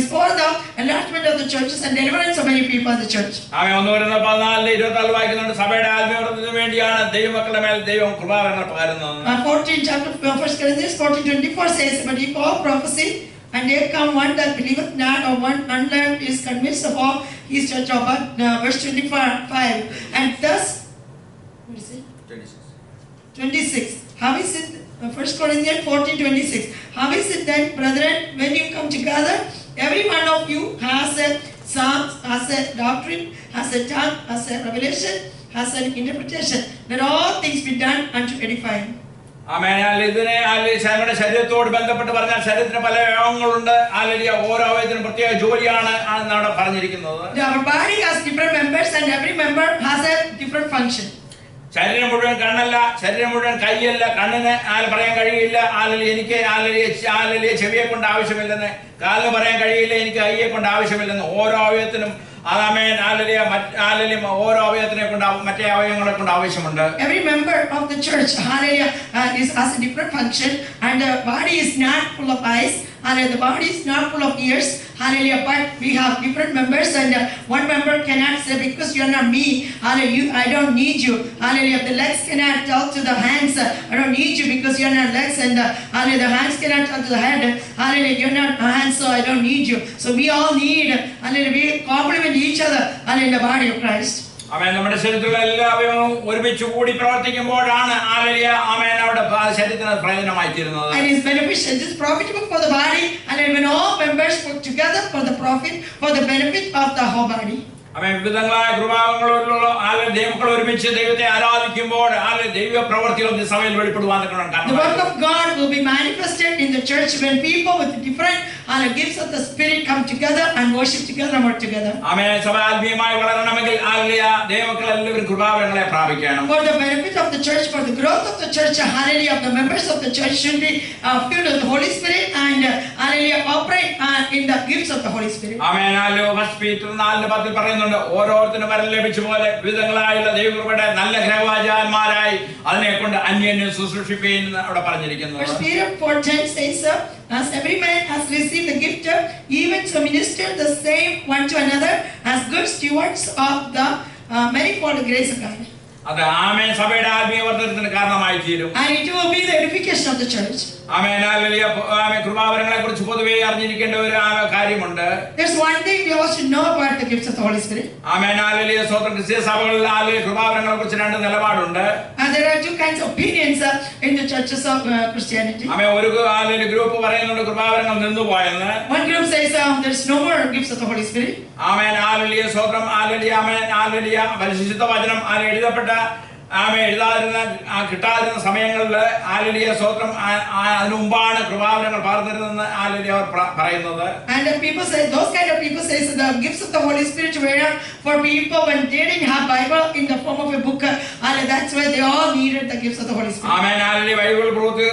is for the enlargement of the churches and deliverance of many people in the church. ആമേൻ. 1 കൊരിന്ത്യർ 14:24 വായിക്കുന്നുണ്ട് സഭയുടെ ആത്മീയവർദ്ധനവിന് വേണ്ടിയാണ് ദൈവമക്കളുടെ മേൽ ദൈവം കൃപാവരങ്ങൾ പകരുന്നത്. 1 Corinthians 14:24 says, but if all prophecy, and there come one that believeth not, or one unlearned is convinced of all his church. Verse 25. And thus, what is it? 26. How is it? 1 Corinthians 14:26. How is it then, brethren, when you come together, every one of you has a psalm, has a doctrine, has a tongue, has a revelation, has an interpretation? Let all things be done unto edifying. ആമേൻ. ഇതിനെ നമ്മുടെ ശരീരത്തോട് ബന്ധപ്പെട്ട് പറഞ്ഞാൽ ശരീരത്തിന് പല അവയവങ്ങളുണ്ട്. Hallelujah ഓരോ അവയവത്തിനും പ്രത്യേക ജോലിയാണ് എന്നാണ് പറഞ്ഞിരിക്കുന്നത്. Our body has different members and every member has a different function. ശരീരം മുഴുവൻ കണ്ണല്ല, ശരീരം മുഴുവൻ കൈയല്ല. കണ്ണിന് പറയാൻ കഴിയില്ല എനിക്ക് ഹല്ലേലൂയ ചെവിയെ കൊണ്ട് ആവശ്യമില്ലെന്ന്, കാലിന് പറയാൻ കഴിയില്ല എനിക്ക് കൈയെ കൊണ്ട് ആവശ്യമില്ലെന്ന്. ഓരോ അവയവത്തിനും ആമേൻ ഹല്ലേലൂയ ഓരോ അവയവത്തിനെ കൊണ്ട് മറ്റേ അവയവങ്ങളെ കൊണ്ട് ആവശ്യമുണ്ട്. Every member of the church hallelujah has a different function, and the body is not full of eyes, and the body is not full of ears, hallelujah, but we have different members, and one member cannot say because you are not me, hallelujah, I don't need you, hallelujah. The legs cannot tell to the hands, I don't need you because you are not legs, and hallelujah, the hands cannot tell to the head, hallelujah, you are not hands, so I don't need you. So we all need, hallelujah, we complement each other, hallelujah, in the body of Christ. ആമേൻ. നമ്മുടെ ശരീരത്തിലുള്ള എല്ലാ അവയവങ്ങളും ഒരുമിച്ച് കൂടി പ്രവർത്തിക്കുമ്പോഴാണ് hallelujah ആമേൻ അവിടെ ശരീരത്തിന് പ്രയോജനമായി തീരുന്നത്. And it's beneficial, it is profitable for the body, and when all members work together for the profit, for the benefit of the whole body. ആമേൻ. വിവിധങ്ങളായ കൃപാവരങ്ങളുള്ള ദൈവമക്കൾ ഒരുമിച്ച് ദൈവത്തെ ആരാധിക്കുമ്പോൾ ദൈവ പ്രവൃത്തികൾ സഭയിൽ വെളിപ്പെടുവാൻ കാരണം. The work of God will be manifested in the church when people with different gifts of the Spirit come together and worship together and work together. ആമേൻ. സഭ ആത്മീയമായി വളരണമെങ്കിൽ ഹല്ലേലൂയ ദൈവമക്കൾ എല്ലാവരും കൃപാവരങ്ങളെ പ്രാപിക്കണം. For the benefit of the church, for the growth of the church, hallelujah, of the members of the church should be filled with the Holy Spirit and hallelujah operate in the gifts of the Holy Spirit. Amen. Hallelujah. 1 Peter 4:10 പറയുന്നുണ്ട് ഓരോരുത്തരും വരം ലഭിച്ച പോലെ വിവിധങ്ങളായുള്ള ദൈവകൃപയുടെ നല്ല ഗ്രഹവാചാന്മാരായി അതിനെ കൊണ്ട് അന്യോന്യം ശുശ്രൂഷിപ്പീൻ അവിടെ പറഞ്ഞിരിക്കുന്നു. 1 Peter 4:10 says, as every man has received the gift, even so minister the same one to another as good stewards of the manifold grace of God. അത് ആമേൻ സഭയുടെ ആത്മീയ വർദ്ധനത്തിന് കാരണമായി തീരും. And it will be the edification of the church. Amen hallelujah. Amen കൃപാവരങ്ങളെ കുറിച്ച് പൊതുവേ അറിഞ്ഞിരിക്കേണ്ട ഒരു കാര്യമുണ്ട്. There's one thing we also know about the gifts of the Holy Spirit. Amen hallelujah. സ്വതന്ത്ര ക്രിസ്തീയ സഭകളിൽ കൃപാവരങ്ങളെ കുറിച്ച് രണ്ട് നിലപാടുണ്ട്. And there are two kinds of opinions in the churches of Christianity. ആമേൻ ഒരു ഗ്രൂപ്പ് പറയുന്നുണ്ട് കൃപാവരങ്ങൾ നിന്നുപോയെന്ന്. One group says there's no more gifts of the Holy Spirit. Amen hallelujah. സ്വതന്ത്രം hallelujah. Amen hallelujah. പരിശുദ്ധ വചനം എഴുതപ്പെട്ട എഴുതാതിരുന്ന കിട്ടാതിരുന്ന സമയങ്ങളിൽ ഹല്ലേലൂയ സ്വതന്ത്രം അതിനു മുമ്പാണ് കൃപാവരങ്ങൾ പകർന്നിരുന്നെന്ന് ഹല്ലേലൂയ അവർ പറയുന്നത്. And the people say, those kind of people say the gifts of the Holy Spirit were for people when they didn't have Bible in the form of a book, and that's why they all needed the gifts of the Holy Spirit. Amen hallelujah. Bible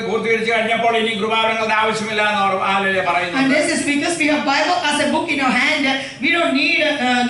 പൂർത്തീകരിച്ചു കഴിഞ്ഞപ്പോൾ ഇനി കൃപാവരങ്ങളുടെ ആവശ്യമില്ല എന്ന് അവർ hallelujah പറയുന്നു. And this is because we have Bible as a book in our hand, we don't need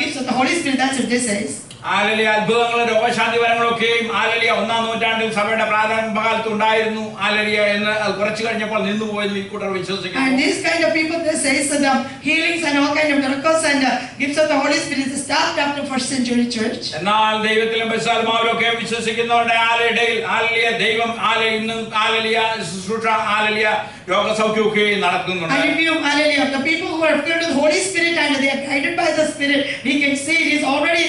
gifts of the Holy Spirit. That's what this says. Hallelujah. അത്ഭുതങ്ങളും രോഗശാന്തി വരങ്ങളൊക്കെയും hallelujah 1-ാം നൂറ്റാണ്ടിൽ സഭയുടെ പ്രാരംഭകാലത്ത് ഉണ്ടായിരുന്നു ഹല്ലേലൂയ എന്ന് കുറച്ചു കഴിഞ്ഞപ്പോൾ നിന്നുപോയെന്ന് ഈ കൂട്ടർ വിശ്വസിക്കുന്നു. And these kind of people, they say the healings and all kind of miracles and gifts of the Holy Spirit is stopped after first century church. എന്നാൽ ദൈവത്തിലും പരിശുദ്ധാത്മാവിലൊക്കെ വിശ്വസിക്കുന്നവരുടെ ഇടയിൽ ഹല്ലേലൂയ ദൈവം ഇന്നും ഹല്ലേലൂയ ശുശ്രൂഷ ഹല്ലേലൂയ രോഗസൗഖ്യമൊക്കെ നടത്തുന്നുണ്ട്. And if you hallelujah, the people who are filled with Holy Spirit and they are guided by the Spirit, we can see it is already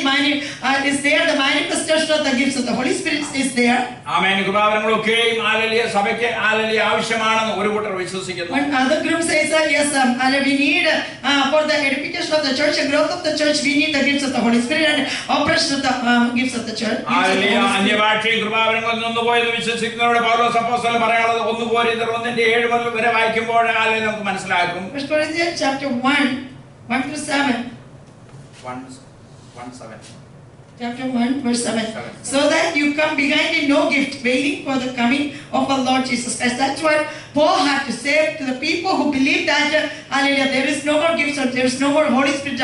is there. The manifestation of the gifts of the Holy Spirit is there. Amen. കൃപാവരങ്ങളൊക്കെയും hallelujah സഭയ്ക്ക് hallelujah ആവശ്യമാണെന്ന് ഒരു കൂട്ടർ വിശ്വസിക്കുന്നു. One other group says that yes, we need for the edification of the church and growth of the church, we need the gifts of the Holy Spirit and operation of the gifts of the church. Hallelujah. അന്യഭാഷയും കൃപാവരങ്ങളിൽ നിന്നുപോയെന്ന് വിശ്വസിക്കുന്നവരുടെ പൗലോസ് അപ്പോസ്തലൻ പറയാനുള്ളത് 1 കൊരിന്ത്യർ 1:7 വരെ വായിക്കുമ്പോൾ hallelujah നമുക്ക് മനസ്സിലാകും. 1 Corinthians chapter 1:1-7. 1:7. Chapter 1, verse 7. So that you come behind in no gift, waiting for the coming of our Lord Jesus Christ. That's what Paul had to say to the people who believe that, hallelujah, there is no more gifts or there is no more Holy Spirit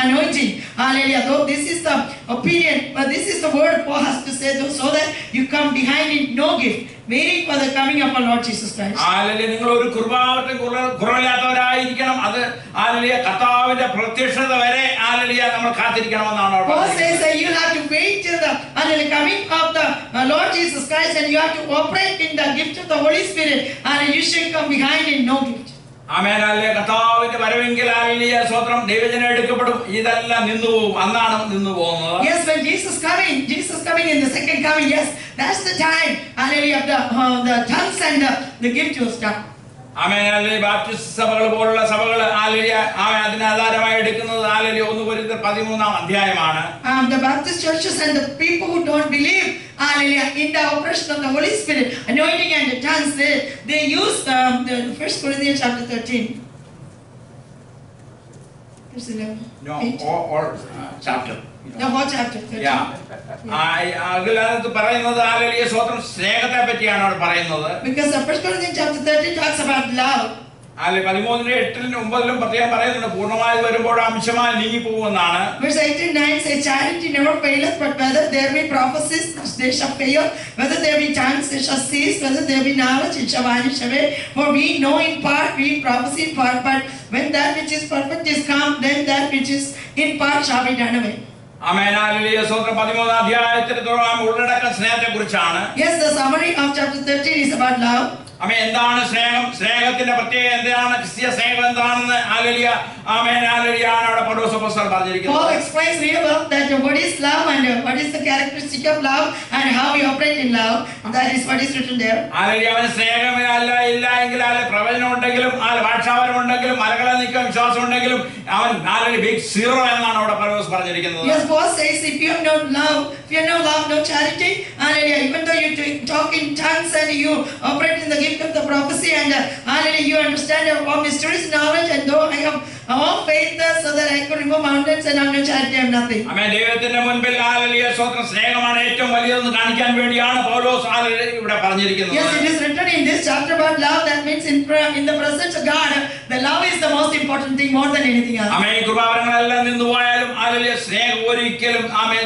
anointing. Hallelujah. Though this is the opinion, but this is the word Paul has to say, so that you come behind in no gift, waiting for the coming of our Lord Jesus Christ. Hallelujah. നിങ്ങൾ ഒരു കൃപാവരത്തിന് കുറവില്ലാത്തവരായിരിക്കണം. അത് hallelujah കർത്താവിന്റെ പ്രത്യക്ഷത വരെ hallelujah നമ്മൾ കാത്തിരിക്കണമെന്നാണ് അവർ Paul പറയുന്നത്. says that you have to wait till the coming of the Lord Jesus Christ, and you have to operate in the gift of the Holy Spirit, and you should come behind in no gift. Amen. Hallelujah. കർത്താവിന്റെ വരവെങ്കിൽ hallelujah സ്തോത്രം ദൈവജനം എടുക്കപ്പെടും. ഇതെല്ലാം നിന്നുപോകും. അന്നാണ് നിന്നുപോകുന്നത്. Yes, when Jesus coming in the second coming, yes, that's the time, hallelujah, the tongues and the gift will stop. Amen. Hallelujah. Baptist സഭകൾ പോലുള്ള സഭകൾ hallelujah അതിന് ആധാരമായി എടുക്കുന്നത് ഹല്ലേലൂയ 1 കൊരിന്ത്യർ 13-ാം അധ്യായമാണ്. The Baptist churches and the people who don't believe, hallelujah, in the operation of the Holy Spirit, anointing and the tongues, they use the 1 Corinthians chapter 13. Verse 11. No, 8. or chapter. The whole chapter 13. അതിനകത്ത് പറയുന്നത് hallelujah സ്വതന്ത്രം സ്നേഹത്തെ പറ്റിയാണ് അവിടെ പറയുന്നത്. Because the 1 Corinthians chapter 13 talks about love. 13:8-9 പ്രത്യേകം പറയുന്നുണ്ട് പൂർണ്ണമായി വരുമ്പോൾ അംശമായി നീങ്ങിപ്പോകുമെന്നാണ്. Verse 8-9 says, charity never faileth, but whether there be prophecies, they shall fail. Whether there be tongues, they shall cease. Whether there be knowledge, it shall vanish away. For we know in part, we prophesy in part, but when that which is perfect is come, then that which is in part shall be done away. Amen. Hallelujah. സ്വതന്ത്രം 13-ാം അധ്യായത്തിൽ ഉള്ളടക്കം സ്നേഹത്തെക്കുറിച്ചാണ്. Yes, the summary of chapter 13 is about love. ആമേൻ. എന്താണ് സ്നേഹം? സ്നേഹത്തിന്റെ പ്രത്യേകത എന്താണ്? ക്രിസ്തീയ സ്നേഹം എന്താണെന്ന് ഹല്ലേലൂയ ആമേൻ ഹല്ലേലൂയ ആണ് അവിടെ പൗലോസ് അപ്പോസ്തലൻ പറഞ്ഞിരിക്കുന്നത്. Paul explains real well that what is love and what is the characteristic of love and how we operate in love. That is what is written there. Hallelujah. അവന് സ്നേഹം ഇല്ല എങ്കിൽ പ്രവചനം ഉണ്ടെങ്കിലും ഭാഷാപരം ഉണ്ടെങ്കിലും മലകളെ നീക്കാൻ വിശ്വാസം ഉണ്ടെങ്കിലും അവൻ ഹല്ലേലൂയ ബിഗ് സീറോ എന്നാണ് അവിടെ പൗലോസ് പറഞ്ഞിരിക്കുന്നത്. Yes, Paul says if you have no love, no charity, hallelujah, even though you talk in tongues and you operate in the gift of the prophecy and hallelujah, you understand all mysteries knowledge, and though I have all faith so that I could remove mountains and have no charity, I have nothing. ആമേൻ. ദൈവത്തിന്റെ മുൻപിൽ hallelujah സ്വതന്ത്ര സ്നേഹമാണ് ഏറ്റവും വലിയതെന്ന് കാണിക്കാൻ വേണ്ടിയാണ് പൗലോസ് hallelujah ഇവിടെ പറഞ്ഞിരിക്കുന്നത്. Yes, it is written in this chapter about love. That means in the presence of God, the love is the most important thing more than anything else. Amen. കൃപാവരങ്ങളെല്ലാം നിന്നുപോയാലും hallelujah സ്നേഹം ഒരിക്കലും ആമേൻ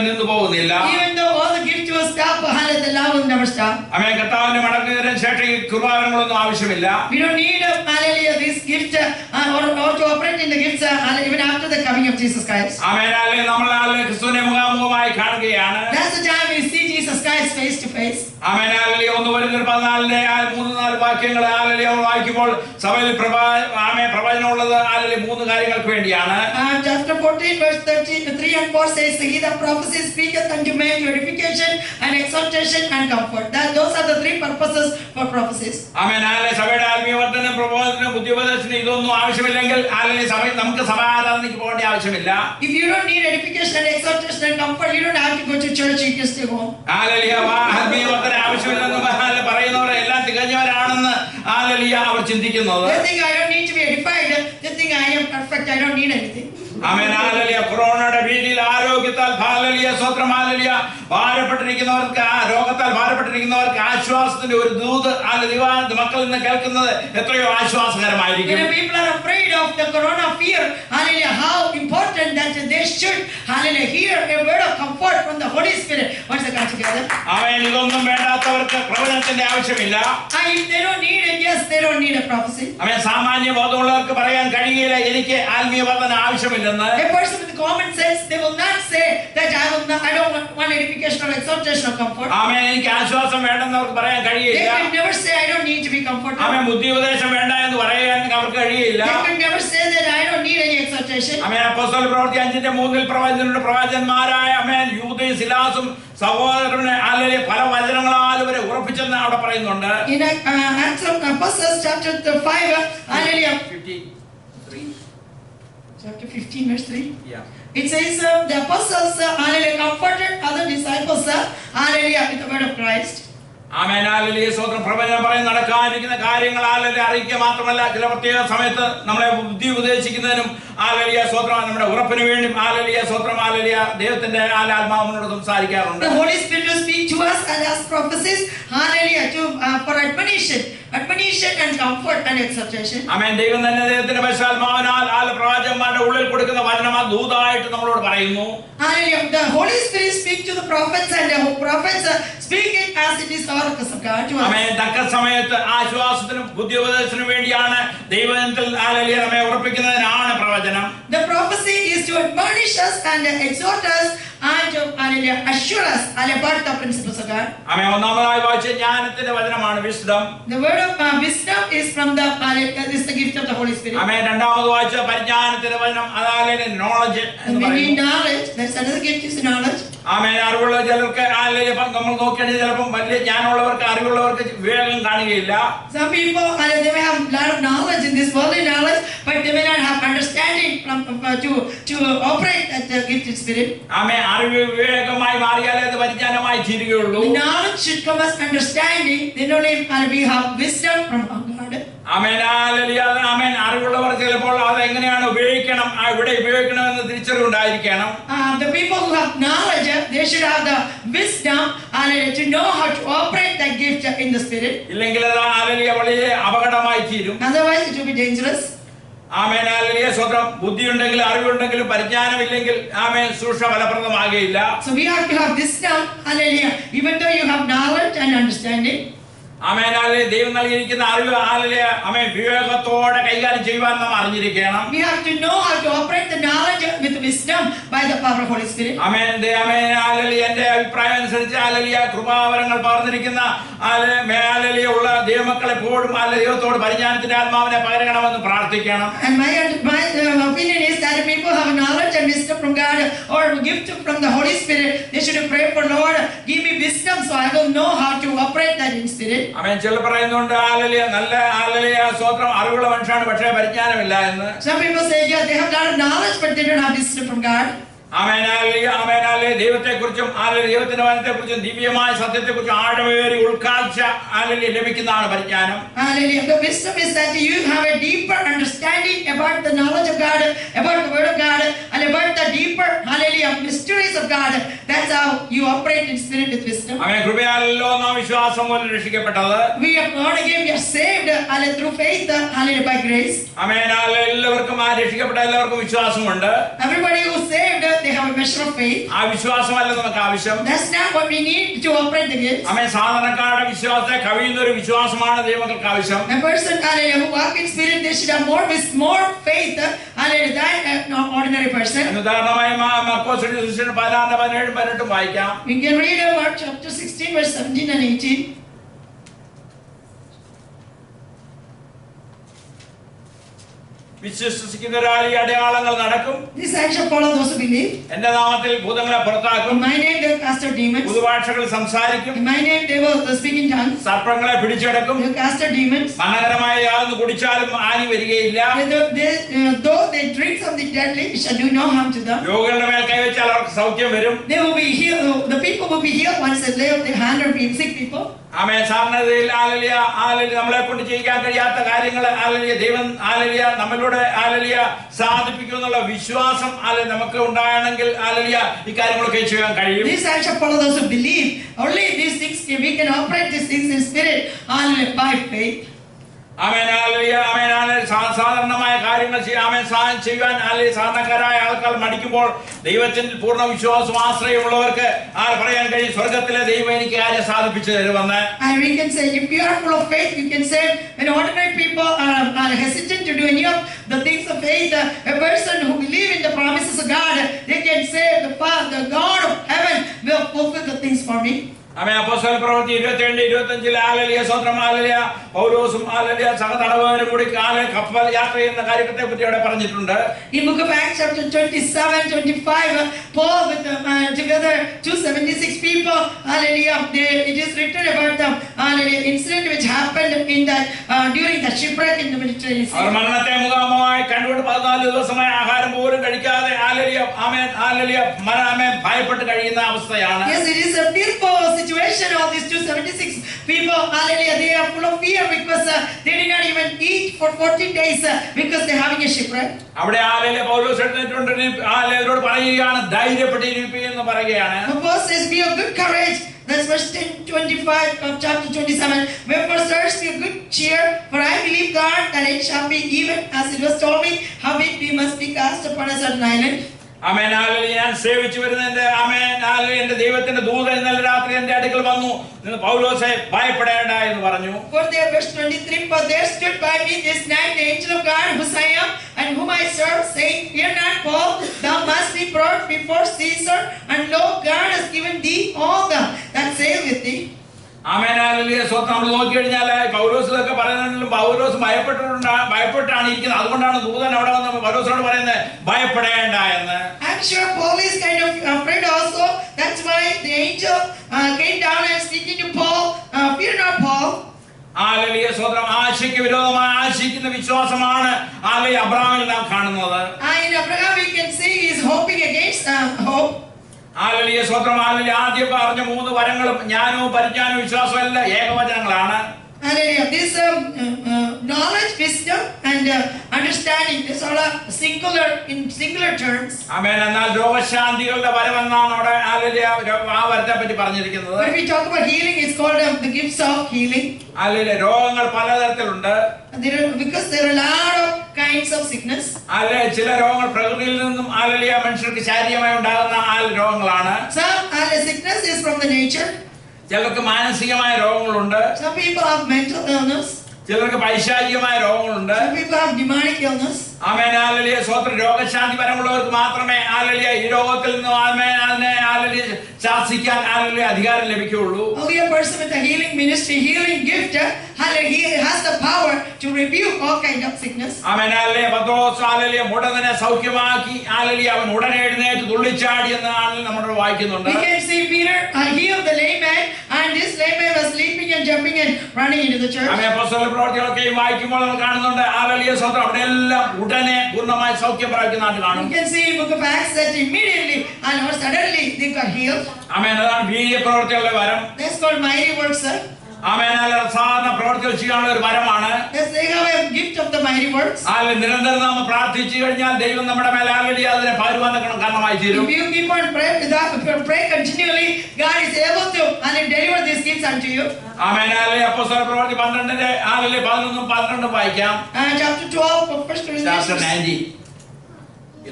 നിന്നു പോകുന്നില്ല. Even though all the gifts will stop, hallelujah, the love will never stop. ആമേൻ. കർത്താവിന്റെ മടങ്ങുന്നതിന് ശേഷം ഈ കൃപാവരങ്ങളൊന്നും ആവശ്യമില്ല. We don't need hallelujah this gift or to operate in the gifts even after the coming coming of Jesus Christ. ആമേൻ. അല്ലെങ്കിൽ നമ്മൾ ക്രിസ്തുവിനെ മുഖാമുഖമായി കാണുകയാണ്. That's the time we see Jesus Christ face to face. ആമേൻ. അല്ലെങ്കിൽ 1 കൊരിന്ത്യർ 14 3-4 വാക്യങ്ങൾ വായിക്കുമ്പോൾ സഭയിൽ പ്രവചനം ഉള്ളത് 3 കാര്യങ്ങൾക്ക് വേണ്ടിയാണ്. Chapter 14 verse 3 and 4 says, he that prophesies speaketh unto men to edification and exhortation and comfort. Those are the 3 purposes for prophecies. ആമേൻ. സഭയുടെ ആത്മീയ വർദ്ധനം, പ്രബോധനം, ബുദ്ധിപദേശനം ഇതൊന്നും ആവശ്യമില്ലെങ്കിൽ സഭയിൽ നമുക്ക് സഭാരാധനയ്ക്ക് പോകേണ്ട ആവശ്യമില്ല. If you don't need edification and exhortation and comfort, you don't have to go to church, you can stay home. ആത്മീയ വർദ്ധന ആവശ്യമില്ലെന്ന് പറയുന്നവർ എല്ലാം തികഞ്ഞവരാണെന്ന് അവർ ചിന്തിക്കുന്നത്. They think I don't need to be edified. They think I am perfect. I don't need anything. ആമേൻ. കൊറോണയുടെ ഭീതിയിൽ ആരോഗ്യത്താൽ സ്വത്രം ഭാരപ്പെട്ടിരിക്കുന്നവർക്ക്, രോഗത്താൽ ഭാരപ്പെട്ടിരിക്കുന്നവർക്ക് ആശ്വാസത്തിന്റെ ഒരു ദൂത് മക്കളിൽ നിന്ന് കേൾക്കുന്നത് എത്രയോ ആശ്വാസകരമായിരിക്കും. People are afraid of the corona fear. Hallelujah. How important that they should, hallelujah, hear a word of comfort from the Holy Spirit. What's the God together? ആമേൻ. ഇതൊന്നും വേണ്ടാത്തവർക്ക് പ്രവചനത്തിന്റെ ആവശ്യമില്ല. If they don't need it, yes, they don't need a prophecy. ആമേൻ. സാമാന്യ ബോധമുള്ളവർക്ക് പറയാൻ കഴിയില്ല എനിക്ക് ആത്മീയ വർദ്ധന ആവശ്യമില്ലെന്ന്. A person with common sense, they will not say that I don't want edification or exhortation or comfort. ആമേൻ. എനിക്ക് ആശ്വാസം വേണ്ടെന്ന് അവർക്ക് പറയാൻ They കഴിയില്ല. can never say I don't need to be comforted. ആമേൻ. ബുദ്ധി ഉപദേശം വേണ്ട എന്ന് പറയാൻ അവർക്ക് കഴിയില്ല. They can never say that I don't need any exhortation. ആമേൻ. അപ്പോസ്തല പ്രവൃത്തി 5:3 പ്രവാചകന്മാരായ ആമേൻ യൂദയും സിലാസും സഹോദരനെ പല വചനങ്ങളാൽ അവരെ ഉറപ്പിച്ചെന്ന് അവിടെ പറയുന്നുണ്ട്. In Acts of Apostles chapter 5, hallelujah. 53. Chapter 15 verse 3. Yeah. It says the apostles hallelujah comforted other disciples hallelujah with the word of Christ. ആമേൻ. സ്വന്തം പ്രവചനം പറയുന്ന നടക്കാനിരിക്കുന്ന കാര്യങ്ങൾ അറിയിക്കുക മാത്രമല്ല, ചില പ്രത്യേക സമയത്ത് നമ്മളെ ബുദ്ധി ഉപദേശിക്കുന്നതിനും സ്വത്രം നമ്മുടെ ഉറപ്പിന് വേണ്ടി സ്വത്രം ദൈവത്തിന്റെ ആത്മാവിനോട് സംസാരിക്കാറുണ്ട്. The Holy Spirit will speak to us and as prophecies, hallelujah, for admonition and comfort and exhortation. ആമേൻ. ദൈവം തന്നെ ദൈവത്തിന്റെ പരിശുദ്ധാത്മാവിനാൽ പ്രവാചകന്മാരുടെ ഉള്ളിൽ കൊടുക്കുന്ന വചനം ദൂതായിട്ട് നമ്മളോട് പറയുന്നു. Hallelujah. The Holy Spirit speaks to the prophets and the prophets speak it as it is oracles of God to us. ആമേൻ. തക്ക സമയത്ത് ആശ്വാസത്തിനും ബുദ്ധിയോപദേശത്തിനും വേണ്ടിയാണ് ദൈവത്തിൽ നമ്മെ ഉറപ്പിക്കുന്നതിനാണ് പ്രവചനം. The prophecy is to admonish us and exhort us and to assure us about the principles of God. ആമേൻ. ഒന്നാമതായി വായിച്ച ജ്ഞാനത്തിന്റെ വചനമാണ് wisdom. The word of wisdom is from the is the gift of the Holy Spirit. ആമേൻ. രണ്ടാമത് വായിച്ച പരിജ്ഞാനത്തിന്റെ വചനം അതായത് knowledge എന്ന് We need പറയുന്നു. knowledge. That's another gift is knowledge. ആമേൻ. അറിവുള്ള ചിലർക്ക് നമ്മൾ നോക്കിയാൽ ചിലപ്പോൾ വലിയ ജ്ഞാനമുള്ളവർക്ക് അറിവുള്ളവർക്ക് വേഗം കാണുകയില്ല. Some people they may have a lot of knowledge in this worldly knowledge, but they may not have understanding to operate that gifted spirit. ആമേൻ. അറിവ് വിവേകമായി മാറിയാലേ അത് പരിജ്ഞാനമായി തീരുകയുള്ളൂ. The knowledge should come as understanding. Then only we have wisdom from God. ആമേൻ. ആമേൻ. അറിവുള്ളവർ ചിലപ്പോൾ അത് എങ്ങനെയാണ് ഉപയോഗിക്കണം, ഇവിടെ ഉപയോഗിക്കണമെന്ന് തിരിച്ചറിവുണ്ടായിരിക്കണം. The people who have knowledge, they should have the wisdom to know how to operate that gift in the spirit. ഇല്ലെങ്കിൽ അത് വളരെ അപകടമായി തീരും. Otherwise it will be dangerous. ആമേൻ. സ്വന്തം ബുദ്ധിയുണ്ടെങ്കിൽ അറിവുണ്ടെങ്കിലും പരിജ്ഞാനമില്ലെങ്കിൽ ആമേൻ സൂക്ഷ്മ ഫലപ്രദമാകുകയില്ല. So we have to have wisdom, hallelujah, even though you have knowledge and understanding. ആമേൻ. ദൈവം നൽകിയിരിക്കുന്ന അറിവ് ആമേൻ വിവേകത്തോടെ കൈകാര്യം ചെയ്യുവാൻ നാം അറിഞ്ഞിരിക്കണം. We have to know how to operate the knowledge with wisdom by the power of Holy Spirit. ആമേൻ. എന്റെ അഭിപ്രായം അനുസരിച്ച് കൃപാവരങ്ങൾ പകർന്നിരിക്കുന്ന ഉള്ള ദൈവമക്കളെ എപ്പോഴും ദൈവത്തോട് പരിജ്ഞാനത്തിന്റെ ആത്മാവിനെ പകരണമെന്ന് പ്രാർത്ഥിക്കണം. And my opinion is that if people have knowledge and wisdom from God or gift from the Holy Spirit, they should pray for Lord, give me wisdom so I will know how to operate that in spirit. ആമേൻ. ചിലർ പറയുന്നുണ്ട് നല്ല സ്വത്രം അറിവുള്ള മനുഷ്യനാണ് പക്ഷേ പരിജ്ഞാനമില്ല എന്ന്. Some people say yeah, they have a lot of knowledge but they don't have wisdom from God. ആമേൻ. ദൈവത്തെക്കുറിച്ചും ദൈവത്തിന്റെ വചനത്തെക്കുറിച്ചും ദിവ്യമായ സത്യത്തെക്കുറിച്ചും ആഴമേറിയ ഉൾക്കാഴ്ച ലഭിക്കുന്നതാണ് പരിജ്ഞാനം. Hallelujah. The wisdom is that you have a deeper understanding about the knowledge of God, about the word of God, and about the deeper, hallelujah, mysteries of God. That's how you operate in spirit with wisdom. ആമേൻ. കൃപയാലല്ലോ നാം വിശ്വാസം മൂലം രക്ഷിക്കപ്പെട്ടത്. We are born again, we are saved, hallelujah, through faith, hallelujah, by grace. ആമേൻ. എല്ലാവർക്കും രക്ഷിക്കപ്പെട്ട എല്ലാവർക്കും വിശ്വാസമുണ്ട്. Everybody who is saved, they have a measure of faith. ആ വിശ്വാസമല്ല നമുക്ക് ആവശ്യം. That's not what we need to operate the gifts. ആമേൻ. സാധാരണക്കാരുടെ വിശ്വാസത്തെ കവിയുന്ന ഒരു വിശ്വാസമാണ് ദൈവമക്കൾക്ക് ആവശ്യം. A person, hallelujah, who walk in spirit, they should have more faith, hallelujah, that not ordinary person. ഉദാഹരണമായി മർക്കോസിന്റെ സുവിശേഷം 16:17-18 വായിക്കാം. We can read about chapter 16, verse 17 and 18. വിശ്വസിക്കുന്നവരാൽ ഈ അടയാളങ്ങൾ നടക്കും. This sign shall follow those who believe. എന്റെ നാമത്തിൽ ഭൂതങ്ങളെ പുറത്താക്കും. In my name they will cast out demons. പുതുഭാഷകൾ സംസാരിക്കും. In my name they will speak in tongues. സർപ്പങ്ങളെ പിടിച്ചെടുക്കും. They will cast out demons. മരണകരമായ യാതൊന്ന് കുടിച്ചാലും ഹാനി വരികയില്ല. Though they drink something deadly, it shall do no harm to them. രോഗികളുടെ മേൽ കൈവച്ചാൽ അവർക്ക് സൗഖ്യം വരും. They will be healed. The people will be healed once they lay their hand on sick people. ആമേൻ. സാധാരണയിൽ hallelujah hallelujah നമ്മളെ കൊണ്ട് ചെയ്യാൻ കഴിയാത്ത കാര്യങ്ങൾ ഹല്ലേലൂയ ദൈവം ഹല്ലേലൂയ നമ്മളിലൂടെ ഹല്ലേലൂയ സാധിപ്പിക്കും എന്നുള്ള വിശ്വാസം ഹല്ലേലൂയ നമുക്ക് ഉണ്ടാകണമെങ്കിൽ ഹല്ലേലൂയ ഈ കാര്യങ്ങളൊക്കെ ചെയ്യാൻ കഴിയും. These signs shall follow those who believe. Only these things we can operate these things in spirit, hallelujah, by faith. Amen hallelujah amen hallelujah. സാധാരണമായ കാര്യങ്ങൾ ആമേൻ ചെയ്യാൻ ഹല്ലേലൂയ സാധാരണക്കാരായ ആൾക്കാർ മടിക്കുമ്പോൾ ദൈവത്തിൽ പൂർണ്ണ വിശ്വാസവും ആശ്രയമുള്ളവർക്ക് പറയാൻ കഴിയും സ്വർഗ്ഗത്തിലെ ദൈവം എനിക്ക് കാര്യം സാധിപ്പിച്ചു തരുമെന്ന്. And we can say, if you are full of faith, you can say, when ordinary people are hesitant to do any of the things of faith, a person who believes in the promises of God, they can say, the God of heaven will fulfill the things for me. ആമേൻ. അപ്പോസ്തല പ്രവൃത്തി 27-25 hallelujah സ്തോത്രം hallelujah. പൗലോസും hallelujah സഹതടവുകാരും കൂടി കപ്പൽ യാത്ര ചെയ്യുന്ന കാര്യത്തെ പറ്റി അവിടെ പറഞ്ഞിട്ടുണ്ട്. In book of Acts chapter 27-25, Paul with together 276 people, hallelujah, it is written about the hallelujah incident which happened in that during the shipwreck in the Mediterranean Sea. അവർ മരണത്തെ മുഖാമുഖമായി കണ്ടുകൊണ്ട് 14 ദിവസമായി ആഹാരം പോലും കഴിക്കാതെ ഹല്ലേലൂയ ആമേൻ ഹല്ലേലൂയ ആമേൻ ഭയപ്പെട്ട് കഴിയുന്ന അവസ്ഥയാണ്. Yes, it is a fearful situation of these 276 people, hallelujah, they are full of fear because they did not even eat for 14 days because they are having a shipwreck. അവിടെ hallelujah പൗലോസ് എഴുന്നേറ്റുകൊണ്ട് ഹല്ലേലൂയോട് പറയുകയാണ് ധൈര്യപ്പെട്ടിരിപ്പീൻ എന്ന് പറയുകയാണ്. The verse says, be of good courage. That's verse 10-25 of chapter 27. Wherefore, sirs, be of good cheer, for I believe God that it shall be even as it was told me, howbeit we must be cast upon a certain island. Amen hallelujah. ഞാൻ സേവിച്ചു വരുന്ന എന്റെ amen hallelujah എന്റെ ദൈവത്തിന്റെ ദൂതൻ ഇന്നലെ രാത്രി എന്റെ അടുക്കൽ വന്നു, നിങ്ങൾ പൗലോസേ ഭയപ്പെടേണ്ട എന്ന് പറഞ്ഞു. For there, verse 23, for there stood by me this night the angel of God, whose I am and whom I serve, saying, fear not, Paul, thou must be brought before Caesar, and lo, God has given thee all them that sail with thee. Amen hallelujah. സ്വന്തം നമ്മൾ നോക്കിക്കഴിഞ്ഞാൽ പൗലോസ് ഇതൊക്കെ പറയുന്നതിലും പൗലോസ് ഭയപ്പെട്ടാണ് ഇരിക്കുന്നത്. അതുകൊണ്ടാണ് ദൂതൻ അവിടെ വന്ന് പൗലോസിനോട് പറയുന്നത് ഭയപ്പെടേണ്ട എന്ന്. I'm sure Paul is kind of afraid also. That's why the angel came down and speaking to Paul, fear not, Paul. Hallelujah സ്തോത്രം. ആശയ്ക്ക് വിരോധമായി ആശിക്കുന്ന വിശ്വാസമാണ് ഹല്ലേലൂയ അബ്രഹാമിൽ നാം കാണുന്നത്. In Abraham we can see he is hoping against hope. Hallelujah സ്തോത്രം. Hallelujah. ആദ്യം പറഞ്ഞ 3 വരങ്ങളും ജ്ഞാനവും പരിജ്ഞാനവും വിശ്വാസവും എല്ലാം ഏകവചനങ്ങളാണ്. Hallelujah. This knowledge, wisdom, and understanding, this all are singular in singular terms. ആമേൻ. എന്നാൽ രോഗശാന്തികളുടെ വരമെന്നാണ് അവിടെ ഹല്ലേലൂയ ആ വരത്തെ പറ്റി പറഞ്ഞിരിക്കുന്നത്. When we talk about healing, it's called the gifts of healing. Hallelujah. രോഗങ്ങൾ പലതരത്തിലുണ്ട്. Because there are a lot of kinds of sickness. Hallelujah. ചില രോഗങ്ങൾ പ്രകൃതിയിൽ നിന്നും ഹല്ലേലൂയ മനുഷ്യർക്ക് ശാരീരികമായി ഉണ്ടാകുന്ന രോഗങ്ങളാണ്. Some sickness is from the nature. ചിലർക്ക് മാനസികമായ രോഗങ്ങളുണ്ട്. Some people have mental illness. ചിലർക്ക് പൈശാചികമായ രോഗങ്ങളുണ്ട്. Some people have demonic illness. Amen hallelujah സ്തോത്രം. രോഗശാന്തി വരമുള്ളവർക്ക് മാത്രമേ ഹല്ലേലൂയ ഈ രോഗത്തിൽ നിന്ന് ആമേൻ അതിനെ ഹല്ലേലൂയ ശാസിക്കാൻ ഹല്ലേലൂയ അധികാരം ലഭിക്കുകയുള്ളൂ. Only a person with a healing ministry, healing gift, he has the power to rebuke all kind of sickness. Amen hallelujah. Pathros hallelujah മുടന്തനെ സൗഖ്യമാക്കി ഹല്ലേലൂയ അവൻ ഉടനെ എഴുന്നേറ്റ് തുള്ളിച്ചാടി എന്നാണ് നമ്മൾ വായിക്കുന്നുണ്ട്. We can see Peter healed the lame man, and this lame man was leaping and jumping and running into the church. ആമേൻ. അപ്പോസ്തല പ്രവൃത്തികളൊക്കെ വായിക്കുമ്പോൾ നമ്മൾ കാണുന്നുണ്ട് ഹല്ലേലൂയ സ്തോത്രം അവിടെ എല്ലാം ഉടനെ പൂർണ്ണമായി സൗഖ്യം പ്രാപിക്കുന്നതായിട്ട് കാണും. You can see in book of Acts that immediately and or suddenly they got healed. ആമേൻ. അതാണ് വീര്യപ്രവൃത്തികളുടെ വരം. That's called mighty works, sir. ആമേൻ. സാധാരണ പ്രവൃത്തികൾ ചെയ്യാനുള്ള ഒരു വരമാണ്. Yes, they have a gift of the mighty works. നിരന്തരം നാം പ്രാർത്ഥിച്ചു കഴിഞ്ഞാൽ ദൈവം നമ്മുടെ മേൽ ഹല്ലേലൂയ അതിനെ പകരുവാൻ കാരണമായി തീരും. If you keep on pray continually, God is able to deliver these gifts unto you. Amen. Hallelujah. അപ്പോസ്തല പ്രവൃത്തി 12 ഹല്ലേലൂയ 11-12 വായിക്കാം. Chapter 12 of 1 Corinthians. Chapter 19.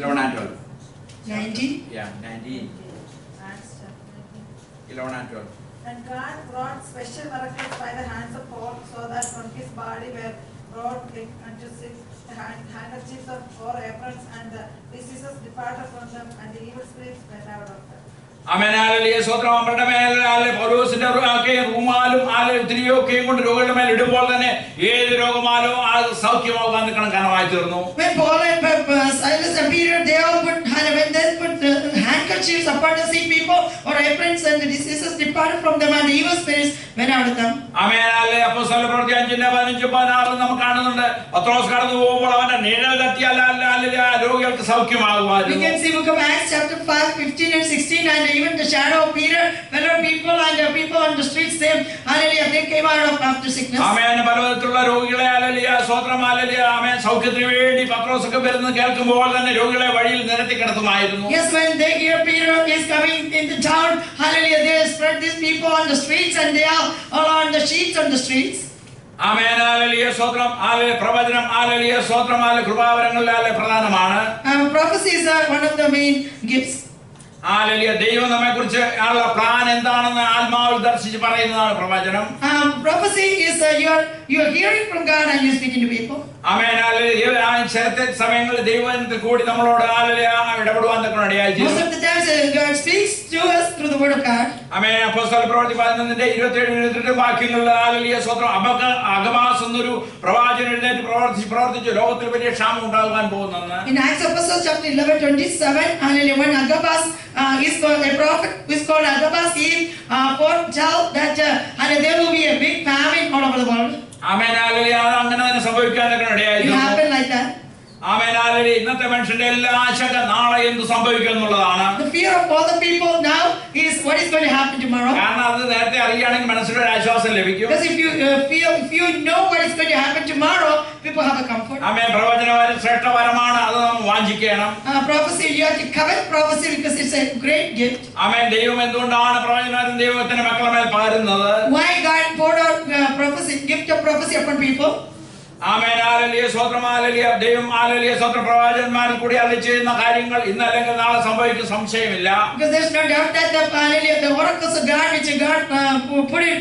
11 and 12. 19. Yeah, 19. Acts chapter 19. 11 and 12. And God wrought special miracles by the hands of Paul, so that from his body were brought it unto 6 handkerchiefs or aprons, and the diseases departed from them, and the evil spirits went out of them. Amen hallelujah സ്തോത്രം. അവരുടെ മേൽ പൗലോസിന്റെ റൂമാലും തിരിയൊക്കെയും കൊണ്ട് രോഗികളുടെ മേൽ ഇടുമ്പോൾ തന്നെ ഏത് രോഗമാലോ അത് സൗഖ്യമാകാൻ കണക്കാനമായി തീർന്നു. When Paul and Silas and Peter, they all when they put handkerchiefs upon the sick people or aprons, and the diseases departed from them and the evil spirits went out of them. Amen hallelujah. അപ്പോസ്തല പ്രവൃത്തി 5:15-16 നമുക്ക് കാണുന്നുണ്ട്. പത്രോസ് കടന്നു പോകുമ്പോൾ അവന്റെ നിഴൽ തട്ടിയാൽ രോഗികൾക്ക് സൗഖ്യമാകുമായിരുന്നു. We can see book of Acts chapter 5, 15 and 16, and even the shadow of Peter, fellow people and the people on the streets, hallelujah, they came out of after sickness. ആമേൻ. പലവിധത്തിലുള്ള രോഗികളെ ഹല്ലേലൂയ സ്തോത്രം ഹല്ലേലൂയ ആമേൻ സൗഖ്യത്തിന് വേണ്ടി പത്രോസൊക്കെ വരുന്നത് കേൾക്കുമ്പോൾ തന്നെ രോഗികളെ വഴിയിൽ നിരത്തി കിടത്തുമായിരുന്നു. Yes, when they hear Peter is coming into town, hallelujah, they spread these people on the streets, and they are all on the sheets on the streets. Amen hallelujah സ്തോത്രം. Hallelujah. പ്രവചനം hallelujah സ്തോത്രം hallelujah കൃപാവരങ്ങളിൽ പ്രധാനമാണ്. Prophecy is one of the main gifts. Hallelujah. ദൈവം നമ്മെക്കുറിച്ച് ഉള്ള plan എന്താണെന്ന് ആത്മാവിൽ ദർശിച്ച് പറയുന്നതാണ് പ്രവചനം. Prophecy is you're hearing from God and you're speaking to people. Amen hallelujah. ചില സമയങ്ങളിൽ ദൈവത്തിൽ കൂടി നമ്മളോട് ഹല്ലേലൂയ ഇടപെടുവാൻ ഇടയായി തീരും. Most of the times God speaks to us through the word of God. ആമേൻ. അപ്പോസ്തല പ്രവൃത്തി 11:27-28 വാക്യങ്ങളിൽ ഹല്ലേലൂയ സ്തോത്രം അഗബാസ് എന്നൊരു പ്രവാചകൻ എഴുന്നേറ്റ് പ്രവർത്തിച്ചു ലോകത്തിൽ വലിയ ക്ഷാമം ഉണ്ടാകാൻ പോകുന്നെന്ന്. In Acts Apostles chapter 11:27, hallelujah, when Agabus is called a prophet who is called Agabus, he foretold that there will be a big famine all over the world. Amen hallelujah. അങ്ങനെ തന്നെ സംഭവിക്കാനൊക്കെ ഇടയായി It തീർന്നു. happened like that. Amen hallelujah. ഇന്നത്തെ മനുഷ്യന്റെ എല്ലാ ആശങ്ക നാളെ എന്ത് സംഭവിക്കും എന്നുള്ളതാണ്. The fear of all the people now is what is going to happen tomorrow. കാരണം അത് നേരത്തെ അറിയുകയാണെങ്കിൽ മനസ്സിലൊരു ആശ്വാസം ലഭിക്കും. Because if you know what is going to happen tomorrow, people have a comfort. ആമേൻ. പ്രവചനം ശ്രേഷ്ഠവരമാണ്. അത് നാം വാഞ്ചിക്കണം. Prophecy, you have to covet prophecy because it's a great gift. ആമേൻ. ദൈവം എന്തുകൊണ്ടാണ് പ്രവചനം ദൈവത്തിന്റെ മക്കളുടെ മേൽ പകരുന്നത്? Why God poured out prophecy, gift of prophecy upon people? Amen hallelujah സ്തോത്രം ഹല്ലേലൂയ. ദൈവം ഹല്ലേലൂയ സ്തോത്രം പ്രവാചകന്മാരിൽ കൂടി അരുളിച്ചെയ്യുന്ന കാര്യങ്ങൾ ഇന്നല്ലെങ്കിൽ നാളെ സംഭവിക്കും സംശയമില്ല. Because there's no doubt that the oracles of God which God put in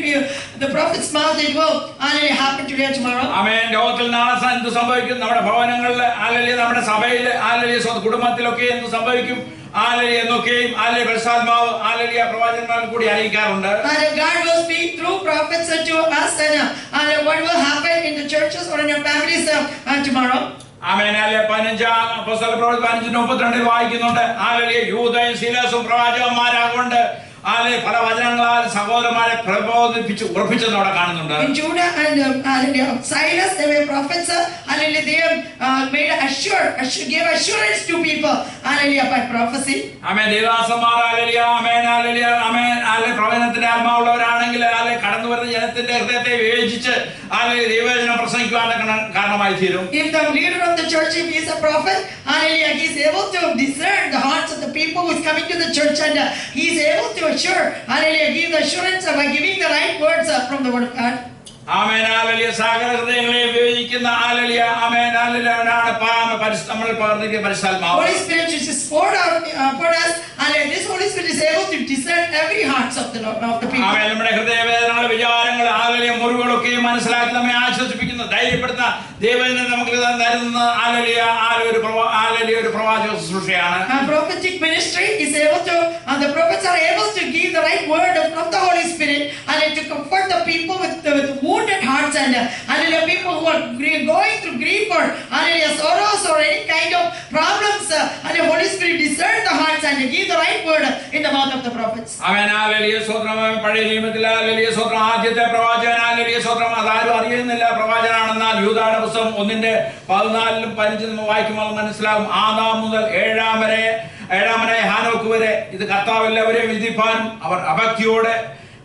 the prophet's mouth, it will hallelujah happen today or tomorrow. ആമേൻ. ലോകത്തിൽ നാളെ എന്ത് സംഭവിക്കും? നമ്മുടെ ഭവനങ്ങളിൽ ഹല്ലേലൂയ നമ്മുടെ സഭയിൽ ഹല്ലേലൂയ കുടുംബത്തിലൊക്കെ എന്ത് സംഭവിക്കും? ഹല്ലേലൂയ എന്നൊക്കെയും ഹല്ലേലൂയ പരിശുദ്ധാത്മാവ് ഹല്ലേലൂയ പ്രവാചകന്മാരിൽ കൂടി അറിയിക്കാറുണ്ട്. God will speak through prophets to us and what will happen in the churches or in your families tomorrow. Amen. Hallelujah. 15 അപ്പോസ്തല പ്രവൃത്തി 15:32 വായിക്കുന്നുണ്ട്. ഹല്ലേലൂയ. യൂദയും ശീലാസും പ്രവാചകന്മാരാകൊണ്ട് പല വചനങ്ങളാൽ സഹോദരന്മാരെ പ്രബോധിപ്പിച്ച് ഉറപ്പിച്ചെന്ന് അവിടെ കാണുന്നുണ്ട്. In Judah and Silas, they were prophets. Hallelujah. They made gave assurance to people. Hallelujah, by prophecy. Amen. ദേവദാസന്മാർ hallelujah amen hallelujah amen hallelujah പ്രവചനത്തിന്റെ ആത്മാവുള്ളവരാണെങ്കിൽ കടന്നു വരുന്ന ജനത്തിന്റെ ഹൃദയത്തെ വിവേചിച്ച് ഹല്ലേലൂയ ദൈവവചനം പ്രസംഗിക്കുവാൻ കാരണമായി തീരും. If the leader of the church, if he is a prophet, hallelujah, he is able to discern the hearts of the people who is coming to the church, and he is able to assure, hallelujah, give the assurance by giving the right words from the word of God. Amen hallelujah. സകല ഹൃദയങ്ങളെ വിവേചിക്കുന്ന hallelujah amen hallelujah നമ്മൾ പറഞ്ഞിരിക്കുന്ന പരിശുദ്ധാത്മാവ്. Holy Spirit which is poured out for us, and this Holy Spirit is able to discern every hearts of the people. ആമേൻ. നമ്മുടെ ഹൃദയവേദനകൾ വിചാരങ്ങൾ hallelujah മുറിവുകളൊക്കെ മനസ്സിലാക്കി നമ്മെ ആശ്വസിപ്പിക്കുന്ന ധൈര്യപ്പെടുത്തുന്ന ദൈവവചനം നമുക്ക് തരുന്ന ഹല്ലേലൂയ ഒരു പ്രവാചക ശുശ്രൂഷയാണ്. Prophetic ministry is able to the prophets are able to give the right word from the Holy Spirit and to comfort the people with wounded hearts and hallelujah, people who are going through grief or hallelujah sorrows or any kind of problems, and the Holy Spirit discern the hearts and give the right word in the mouth of the prophets. Amen hallelujah സ്തോത്രം. പഴയ നിയമത്തിൽ hallelujah സ്തോത്രം ആദ്യത്തെ പ്രവാചകൻ hallelujah സ്തോത്രം അതാരും അറിയുന്നില്ല പ്രവാചകനാണെന്നാൽ യൂദായുടെ പുസ്തകം 1:14-15 വായിക്കുമ്പോൾ മനസ്സിലാകും. ആദാം മുതൽ ഏഴാമനായ ഹാനോക്ക് വരെ ഇത് കർത്താവ് എല്ലാവരെയും വിധിപ്പാനും അവർ അഭക്തിയോടെ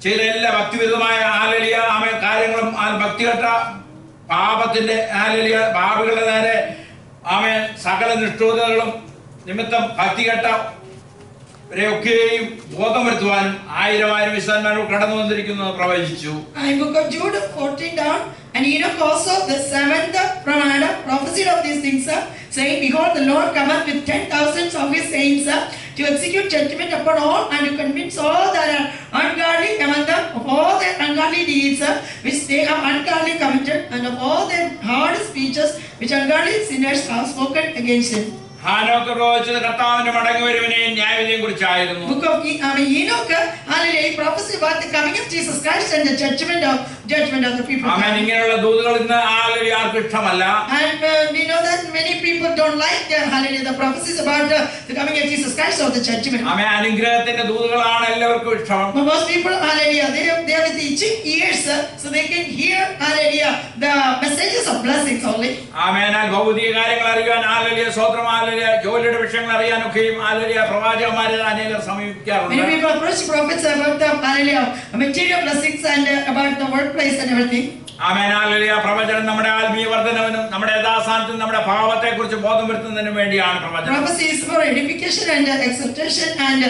ചെയ്ത എല്ലാ ഭക്തിവിധമായ ഹല്ലേലൂയ ആമേൻ കാര്യങ്ങളും ഭക്തികെട്ട പാപത്തിന്റെ ഹല്ലേലൂയ പാപികളുടെ നേരെ ആമേൻ സകല നിഷ്ഠൂരതകളും നിമിത്തം ഭക്തികെട്ട ഒക്കെയും ബോധം വരുത്തുവാനും 1000 വിശുദ്ധന്മാരോട് കടന്നു വന്നിരിക്കുന്നത് പ്രവചിച്ചു. Book of Jude 14 down, and Enoch also the 7th from Adam prophesied of these things, saying, behold, the Lord cometh with 10,000s of his saints to execute judgment upon all and to convince all that are ungodly among them of all their ungodly deeds which they have ungodly committed, and of all their hard speeches which ungodly sinners have spoken against him. ഹാനോക്ക് പ്രവചിച്ചത് കർത്താവിന്റെ മടങ്ങിവരവിനെയും ന്യായവിധിയെയും കുറിച്ചായിരുന്നു. Book of Enoch, hallelujah, he prophesied about the coming of Jesus Christ and the judgment of the people. ആമേൻ. ഇങ്ങനെയുള്ള ദൂതുകൾ ഇന്ന് ആർക്കും ഇഷ്ടമല്ല. And we know that many people don't like hallelujah, the prophecies about the coming of Jesus Christ or the judgment. ആമേൻ. അനുഗ്രഹത്തിന്റെ ദൂതുകളാണ് എല്ലാവർക്കും ഇഷ്ടം. But most people, hallelujah, they are with itching ears, so they can hear, hallelujah, the messages of blessings only. ആമേൻ. ഭൗതിക കാര്യങ്ങൾ അറിയാൻ hallelujah സ്തോത്രം hallelujah ജോലിയുടെ വിഷയങ്ങൾ അറിയാനൊക്കെയും hallelujah പ്രവാചകന്മാരെ അനേകർ സമീപിക്കാറുണ്ട്. Many people approach prophets about the hallelujah material blessings and about the workplace and everything. Amen. Hallelujah. പ്രവചനം നമ്മുടെ ആത്മീയ വർദ്ധനവിനും നമ്മുടെ യഥാസ്ഥാനത്തിനും നമ്മുടെ ഭാവത്തെക്കുറിച്ച് ബോധം വരുത്തുന്നതിനും വേണ്ടിയാണ് പ്രവചനം. Prophecy is for edification and exhortation and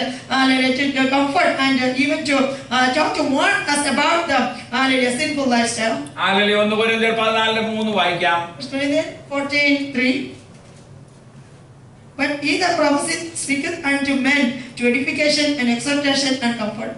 to comfort and even to talk to warn us about the sinful lifestyle. Hallelujah. 1 കൊരിന്ത്യർ 14:3 വായിക്കാം. 14:3. But he that prophesieth speaketh unto men to edification and exhortation and comfort.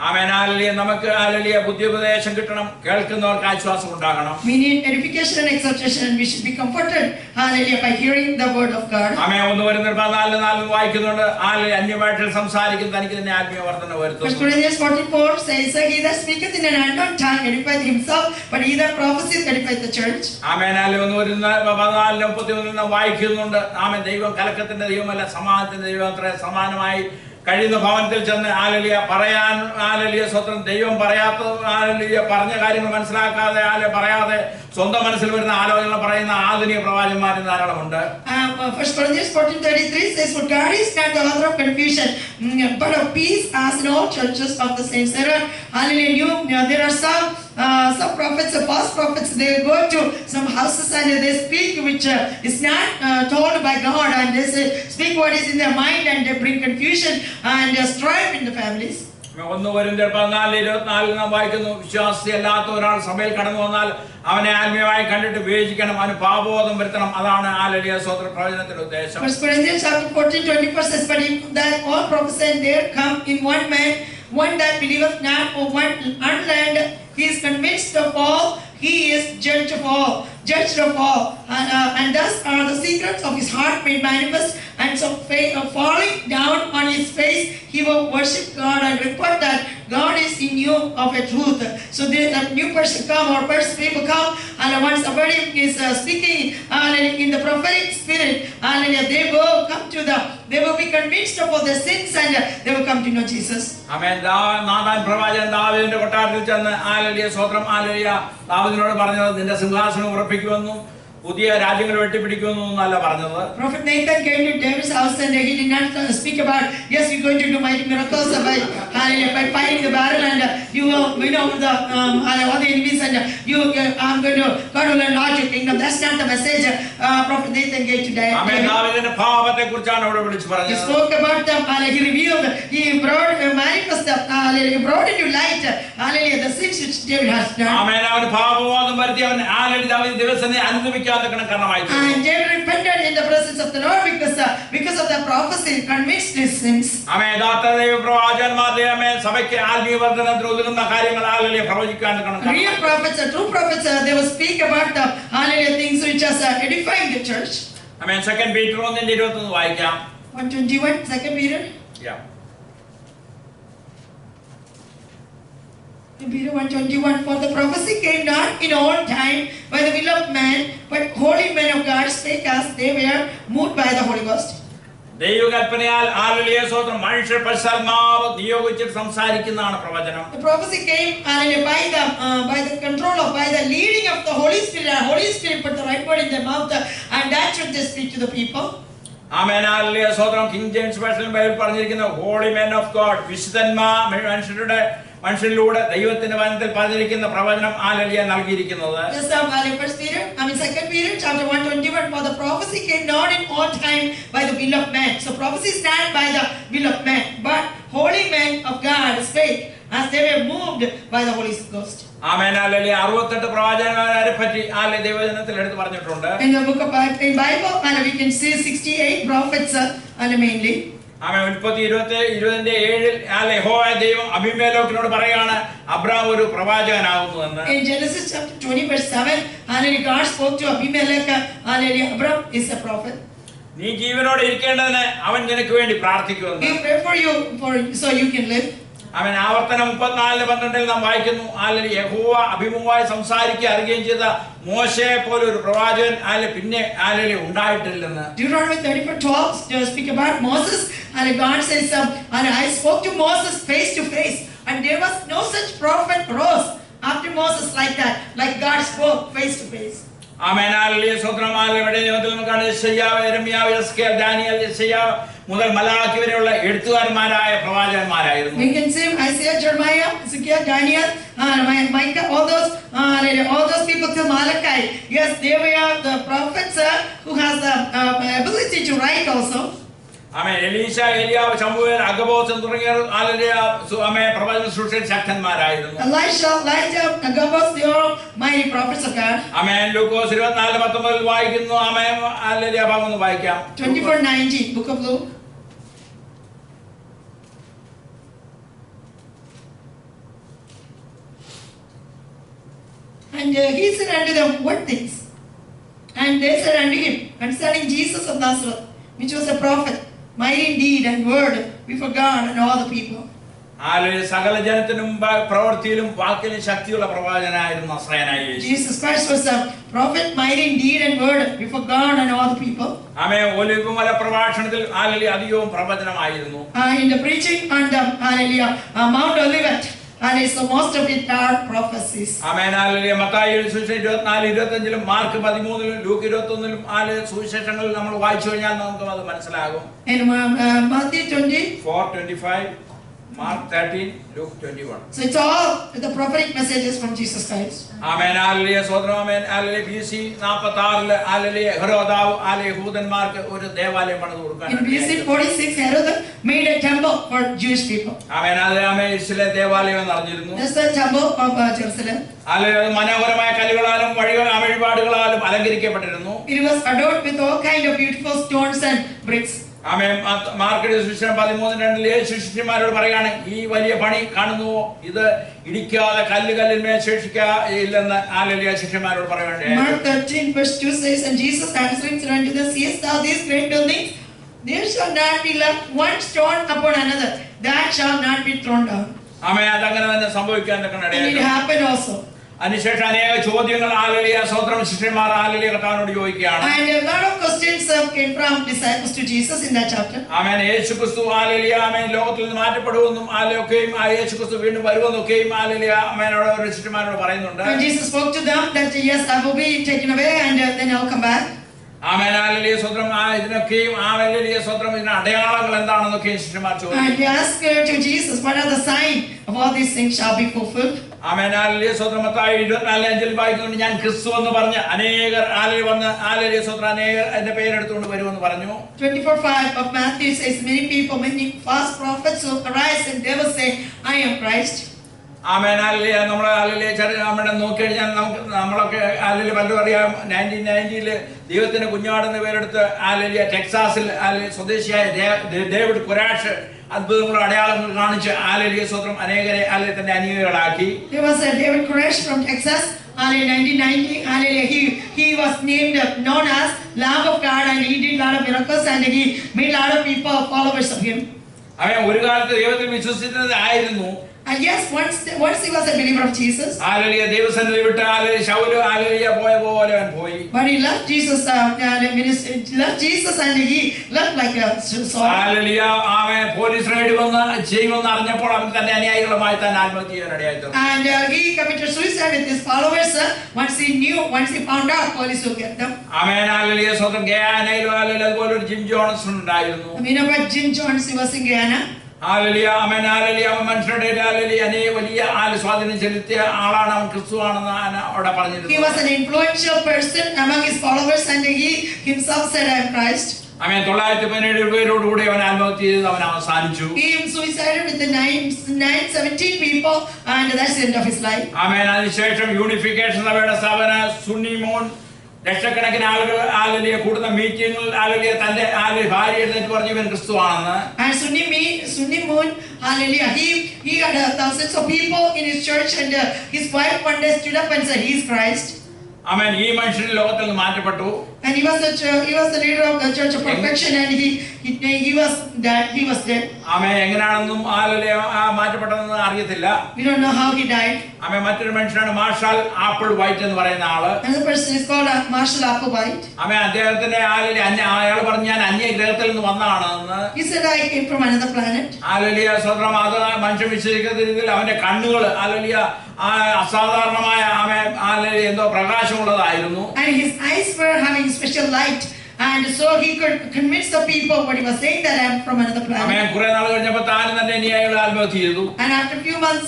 Amen. Hallelujah. നമുക്ക് hallelujah ബുദ്ധിയുപദേശം കിട്ടണം, കേൾക്കുന്നവർക്ക് ആശ്വാസം ഉണ്ടാകണം. We need edification and exhortation, and we should be comforted, hallelujah, by hearing the word of God. ആമേൻ. 1 കൊരിന്ത്യർ 14:4 വായിക്കുന്നുണ്ട്. Hallelujah. അന്യഭാഷയിൽ സംസാരിക്കുന്ന തനിക്ക് തന്നെ ആത്മീയ വർദ്ധന വരുത്തുന്നു. 1 Corinthians 14:4 says, he that speaketh in an unknown tongue edifieth himself, but he that prophesieth edifieth the church. Amen. Hallelujah. 1 കൊരിന്ത്യർ 14:31 വായിക്കുന്നുണ്ട്. ആമേൻ. ദൈവം കലക്കത്തിന്റെ ദൈവമല്ല, സമാധാനത്തിന്റെ ദൈവം. അത്ര സമാനമായി കഴിയുന്ന ഭവനത്തിൽ ചെന്ന് ഹല്ലേലൂയ പറയാൻ ഹല്ലേലൂയ സ്വന്തം ദൈവം പറയാത്ത ഹല്ലേലൂയ പറഞ്ഞ കാര്യങ്ങൾ മനസ്സിലാക്കാതെ പറയാതെ സ്വന്തം മനസ്സിൽ വരുന്ന ആലോചനകൾ പറയുന്ന ആധുനിക പ്രവാചകന്മാർ ധാരാളമുണ്ട്. 1 Corinthians 14:33 says, for God is not the author of confusion, but of peace, as in all churches of the saints. There are some prophets, false prophets, they go to some houses and they speak which is not told by God, and they speak what is in their mind, and they bring confusion and strife in the families. 1 കൊരിന്ത്യർ 14:24 നാം വായിക്കുന്നു, വിശ്വാസിയല്ലാത്ത ഒരാൾ സഭയിൽ കടന്നു വന്നാൽ അവനെ ആത്മീയമായി കണ്ടിട്ട് വിവേചിക്കണം, അവന് പാപബോധം വരുത്തണം. അതാണ് ഹല്ലേലൂയ സ്തോത്ര പ്രവചനത്തിന്റെ ഉദ്ദേശം. 1 Corinthians chapter 14:24 says, but if that all prophesy there come in one man, one that believeth not, or one unlearned, he is convinced of all, he is judged of all. And thus are the secrets of his heart made manifest, and so falling down on his face he will worship God and report that God is in you of a truth. So a new person come, or people come, and once somebody is speaking in the prophetic spirit, they will be convinced of all their sins, and they will come to know Jesus. Amen. Nathan പ്രവാചകൻ ദാവീദിന്റെ കൊട്ടാരത്തിൽ ചെന്ന് hallelujah സ്തോത്രം hallelujah ദാവീദിനോട് പറഞ്ഞത് നിന്റെ സിംഹാസനം ഉറപ്പിക്കുമെന്നും പുതിയ രാജ്യങ്ങൾ വെട്ടിപ്പിടിക്കുമെന്നും അല്ല പറഞ്ഞത്. Prophet Nathan came to David's house and he did not speak about, yes, you're going to do mighty miracles by fighting the battle, and you will win over all the enemies, and I'm going to, God will enlarge your kingdom. That's not the message Prophet Nathan gave to David. ആമേൻ. ദാവീദിന്റെ പാപത്തെ കുറിച്ചാണ് അവിടെ വിളിച്ചു He പറഞ്ഞത്. spoke about them, he revealed, he brought into light, the sins which David has done. ആമേൻ. അവന് പാപബോധം വരുത്തി അവൻ ദാവീദ് ദിവസത്തെ അനുഭവിക്കാതെ കാരണമായി. And David repented in the presence of the Lord because of the prophecy, convinced his sins. ആമേൻ. യഥാർത്ഥ ദൈവ പ്രവാചകന്മാരുടെ ആമേൻ സഭയ്ക്ക് ആത്മീയ വർദ്ധനത്തിന് ഉതകുന്ന കാര്യങ്ങൾ ഹല്ലേലൂയ പ്രവചിക്കാൻ കാണും. Real prophets, true prophets, they will speak about the hallelujah things which are edifying the church. Amen. 2 Peter 1:21 വായിക്കാം. 1:21, 2 Peter. Yeah. Peter 1:21, for the prophecy came not in old time by the will of man, but holy men of God spake as they were moved by the Holy Ghost. ദൈവകൽപ്പനയാൽ hallelujah സ്തോത്രം മനുഷ്യ പരിശുദ്ധാത്മാവ് നിയോഗിച്ചിട്ട് സംസാരിക്കുന്നതാണ് പ്രവചനം. The prophecy came by the control of, by the leading of the Holy Spirit. The Holy Spirit put the right word in their mouth, and that should they speak to the people. Amen. Hallelujah സ്തോത്രം. King James വേർഷനിൽ Bible പറഞ്ഞിരിക്കുന്ന holy men of God, വിശുദ്ധന്മാർ മനുഷ്യരിലൂടെ ദൈവത്തിന്റെ വചനത്തിൽ പറഞ്ഞിരിക്കുന്ന പ്രവചനം hallelujah നൽകിയിരിക്കുന്നത്. Yes, 2 Peter chapter 1:21, for the prophecy came not in all time by the will of man. So prophecy is not by the will of man, but holy men of God spake as they were moved by the Holy Ghost. Amen. Hallelujah. 68 പ്രവാചകന്മാരെ പറ്റി ദൈവവചനത്തിൽ എടുത്തു പറഞ്ഞിട്ടുണ്ട്. In the book of Bible, we can see 68 prophets mainly. ആമേൻ. ഉൽപ്പത്തി 20:7 യഹോവ ദൈവം അബീമേലെക്കിനോട് പറയാണ് Abram ഒരു പ്രവാചകനാകുന്നു. In Genesis chapter 20 verse 7, hallelujah, God spoke to Abimelech, hallelujah, Abraham is a prophet. നീ ജീവനോടെ ഇരിക്കേണ്ടതിന് അവൻ നിനക്ക് വേണ്ടി പ്രാർത്ഥിക്കുമെന്ന്. He pray for you so you can live. അവൻ ആവർത്തനം 34:12 നാം വായിക്കുന്നു. അല്ലെങ്കിൽ യഹോവ അഭിമുഖമായി സംസാരിക്കുക അറിയുകയും ചെയ്ത മോശയെ പോലെ ഒരു പ്രവാചകൻ പിന്നെ ഉണ്ടായിട്ടില്ലെന്ന്. Deuteronomy 34:12 speak about Moses, and God says, and I spoke to Moses face to face, and there was no such prophet rose after Moses like that, like God spoke face to face. Amen. Hallelujah. സ്തോത്രം. ഇവിടെ നമുക്കാണ് യെശയ്യാവ്, യെരമ്യാവ്, യെഹെസ്കേൽ, Daniel, യെശയ്യാവ് മുതൽ മലാക്കി വരെയുള്ള എഴുത്തുകാരന്മാരായ പ്രവാചകന്മാരായിരുന്നു. We can see Isaiah, Jeremiah, Ezekiel, Daniel, Micah, all those people till Malachi. Yes, they were the prophets who has the ability to write also. ആമേൻ. എലീശ, ഏലിയാവ്, ശമൂവേൽ, Agabus തുടങ്ങിയ പ്രവാചക ശുശ്രൂഷയിൽ ശക്തന്മാരായിരുന്നു. Elisha, Elijah, Agabus, they are mighty prophets of God. ആമേൻ. ലൂക്കോസ് 24:19 വായിക്കുന്നു. ആമേൻ. Hallelujah. ഭാഗം ഒന്ന് വായിക്കാം. 24:19, book of Luke. And he said unto them, what things? And they said unto him, concerning Jesus of Nazareth, which was a prophet, mighty in deed and word before God and all the people. സകല ജനത്തിനും പ്രവൃത്തിയിലും വാക്കിലും ശക്തിയുള്ള പ്രവാചകനായിരുന്നു നസ്രായനായ യേശു. Jesus Christ was a prophet, mighty in deed and word before God and all the people. Amen. Olive മല പ്രഭാഷണത്തിൽ അധികവും പ്രവചനമായിരുന്നു. In the preaching on the Mount Olivet, and so most of it are prophecies. Amen. Hallelujah. Mathai സുവിശേഷം 24:25 mark 13 Luke 21 സുവിശേഷങ്ങളിൽ നമ്മൾ വായിച്ചു കഴിഞ്ഞാൽ നമുക്ക് അത് മനസ്സിലാകും. In Matthew 4:25, Mark 13, Luke 21. So it's all the prophetic messages from Jesus Christ. Amen. Hallelujah. സ്തോത്രം. Amen. Hallelujah. BC 46 hallelujah ഹെരോദാവ് യഹൂദന്മാർക്ക് ഒരു ദേവാലയം പണിതു കൊടുക്കാൻ. In BC 46, Herod made a temple for Jewish people. ആമേൻ. ആമേൻ. യെരുശലേം ദേവാലയം എന്ന് അറിഞ്ഞിരുന്നു. That's the temple of Jerusalem. Hallelujah. മനോഹരമായ കല്ലുകളാലും വഴിപാടുകളാലും അലങ്കരിക്കപ്പെട്ടിരുന്നു. It was adorned with all kind of beautiful stones and bricks. Amen. Market സുവിശേഷം 13:2 യേശു ശിഷ്യന്മാരോട് പറയാണ് ഈ വലിയ പണി കാണുന്നുവോ ഇത് ഇടിക്കാതെ കല്ലിന്മേൽ ശേഷിക്കുകയില്ലെന്ന് ഹല്ലേലൂയ ശിഷ്യന്മാരോട് പറയുന്നുണ്ട്. Mark 13:2 says, and Jesus answering said unto them, seest thou these great buildings? There shall not be left one stone upon another that shall not be thrown down. ആമേൻ. അതങ്ങനെ തന്നെ സംഭവിക്കാൻ And it happened also. അതിനുശേഷം അനേക ചോദ്യങ്ങൾ hallelujah സ്വതന്ത്രം ശിഷ്യന്മാർ hallelujah കർത്താവിനോട് ചോദിക്കുകയാണ്. And a lot of questions came from disciples to Jesus in that chapter. ആമേൻ. യേശുക്രിസ്തു ഹല്ലേലൂയ ആമേൻ ലോകത്തിൽ നിന്ന് മാറ്റപ്പെടുമെന്നും ഹല്ലേലൂയ യേശുക്രിസ്തു വീണ്ടും വരുമെന്നൊക്കെയും ഹല്ലേലൂയ ആമേനോട് ശിഷ്യന്മാരോട് പറയുന്നുണ്ട്. And Jesus spoke to them that yes, I will be taken away and then I will come back. Amen. Hallelujah സ്വതന്ത്രം ഇതിനൊക്കെയും hallelujah സ്വതന്ത്രം ഇതിന്റെ അടയാളങ്ങൾ എന്താണെന്നൊക്കെ ശിഷ്യന്മാർ ചോദിച്ചു. And he asked to Jesus, what are the signs of all these things shall be fulfilled? Amen. Hallelujah സ്വതന്ത്രം. മത്തായി 24:5 വായിക്കുന്നുണ്ട് ഞാൻ ക്രിസ്തു എന്ന് പറഞ്ഞ് അനേകർ ഹല്ലേലൂയ വന്ന് ഹല്ലേലൂയ സ്വതന്ത്രം അനേകർ എന്റെ പേരെടുത്തുകൊണ്ട് വരുമെന്ന് പറഞ്ഞു. 24:5 of Matthew says many false prophets will arise and they will say, I am Christ. Amen. Hallelujah. നമ്മൾ ഹല്ലേലൂയ നമ്മുടെ നോക്കി കഴിഞ്ഞാൽ നമ്മളൊക്കെ ഹല്ലേലൂയ പലരും അറിയാം 1990 ദൈവത്തിന്റെ കുഞ്ഞാടെന്ന പേരെടുത്ത് ഹല്ലേലൂയ ടെക്സാസിൽ സ്വദേശിയായ ഡേവിഡ് കുരാഷ് അത്ഭുതങ്ങളും അടയാളങ്ങൾ കാണിച്ച് ഹല്ലേലൂയ സ്വതന്ത്രം അനേകരെ ഹല്ലേലൂയ തന്റെ അനുയായികളാക്കി. There was a David Koresh from Texas, in 1990. Hallelujah. He was named known as Lamb of God, and he did a lot of miracles and he made a lot of people followers of him. അവൻ ഒരു കാലത്ത് ദൈവത്തിൽ വിശ്വസിക്കുന്നതായിരുന്നു. And yes, once he was a believer of Jesus. Hallelujah. ദൈവസന്നിധി വിട്ട് hallelujah Saul hallelujah പോയ പോലെ അവൻ പോയി. But he left Jesus, left Jesus and he left like a Saul. Hallelujah. അവൻ പോലീസ് റെയ്ഡ് വന്ന് ചെയ്യുമെന്ന് അറിഞ്ഞപ്പോൾ അവൻ തന്റെ അനുയായികളുമായി തന്നെ ആത്മഹത്യ ചെയ്യാൻ ഇടയായി. And he committed suicide with his followers once he found out police will get them. Amen. Hallelujah. സ്വന്തം ഗയാനയിലും ഹല്ലേലൂയ അതുപോലെ ഒരു ജിം ജോൺസ് ഉണ്ടായിരുന്നു. You know about Jim Jones? He was in Guyana. Hallelujah. Amen. Hallelujah. മനുഷ്യരുടെ hallelujah അനേക വലിയ സ്വാധീനം ചെലുത്തിയ ആളാണ് അവൻ ക്രിസ്തുവാണെന്ന് അവിടെ He പറഞ്ഞിരുന്നു. was an influential person among his followers and he himself said, I am Christ. ആമേൻ. 917 പേരോടുകൂടി അവൻ ആത്മഹത്യ ചെയ്ത് അവൻ അവസാനിച്ചു. He suicided with the 917 people and that's the end of his life. ആമേൻ. അതിനുശേഷം യൂണിഫിക്കേഷൻ സഭയുടെ സ്ഥാപന സുന്നിമോൻ ലക്ഷക്കണക്കിന് ആളുകൾ ആലലിയ കൂടുന്ന മീറ്റിംഗിൽ ആലലിയ തന്റെ ഭാര്യ എഴുന്നേറ്റ് പറഞ്ഞു ഇവൻ ക്രിസ്തുവാണെന്ന്. And Sunni Moon, hallelujah, he had thousands of people in his church, and his wife one day stood up and said, he is Christ. ആമേൻ. ഈ മനുഷ്യൻ ലോകത്തിൽ നിന്ന് മാറ്റപ്പെട്ടു. And he was the leader of the Church of Perfection, and he was dead. ആമേൻ. എങ്ങനെയാണെന്നും ആലലിയ മാറ്റപ്പെട്ടതെന്ന് അറിയത്തില്ല. We don't know how he died. ആമേൻ. മറ്റൊരു മനുഷ്യനാണ് marshal apple white എന്ന് പറയുന്ന ആള്. Another person is called Marshall Applewhite. ആമേൻ. അദ്ദേഹത്തിന്റെ അയാൾ പറഞ്ഞു ഞാൻ അന്യ ഗ്രഹത്തിൽ നിന്ന് വന്നതാണെന്ന്. He said I came from another planet. ആലലിയ സ്വതന്ത്രം. അത് മനുഷ്യൻ വിശ്വസിക്കുന്ന രീതിയിൽ അവന്റെ കണ്ണുകൾ ആലലിയ അസാധാരണമായ ആലലിയ എന്തോ പ്രകാശമുള്ളതായിരുന്നു. And his eyes were having special light, and so he could convince the people what he was saying, that I am from another planet. ആമേൻ. കുറെ നാൾ കഴിഞ്ഞപ്പോൾ താനും തന്റെ അനുയായികൾ ആത്മഹത്യ ചെയ്തു. And after a few months,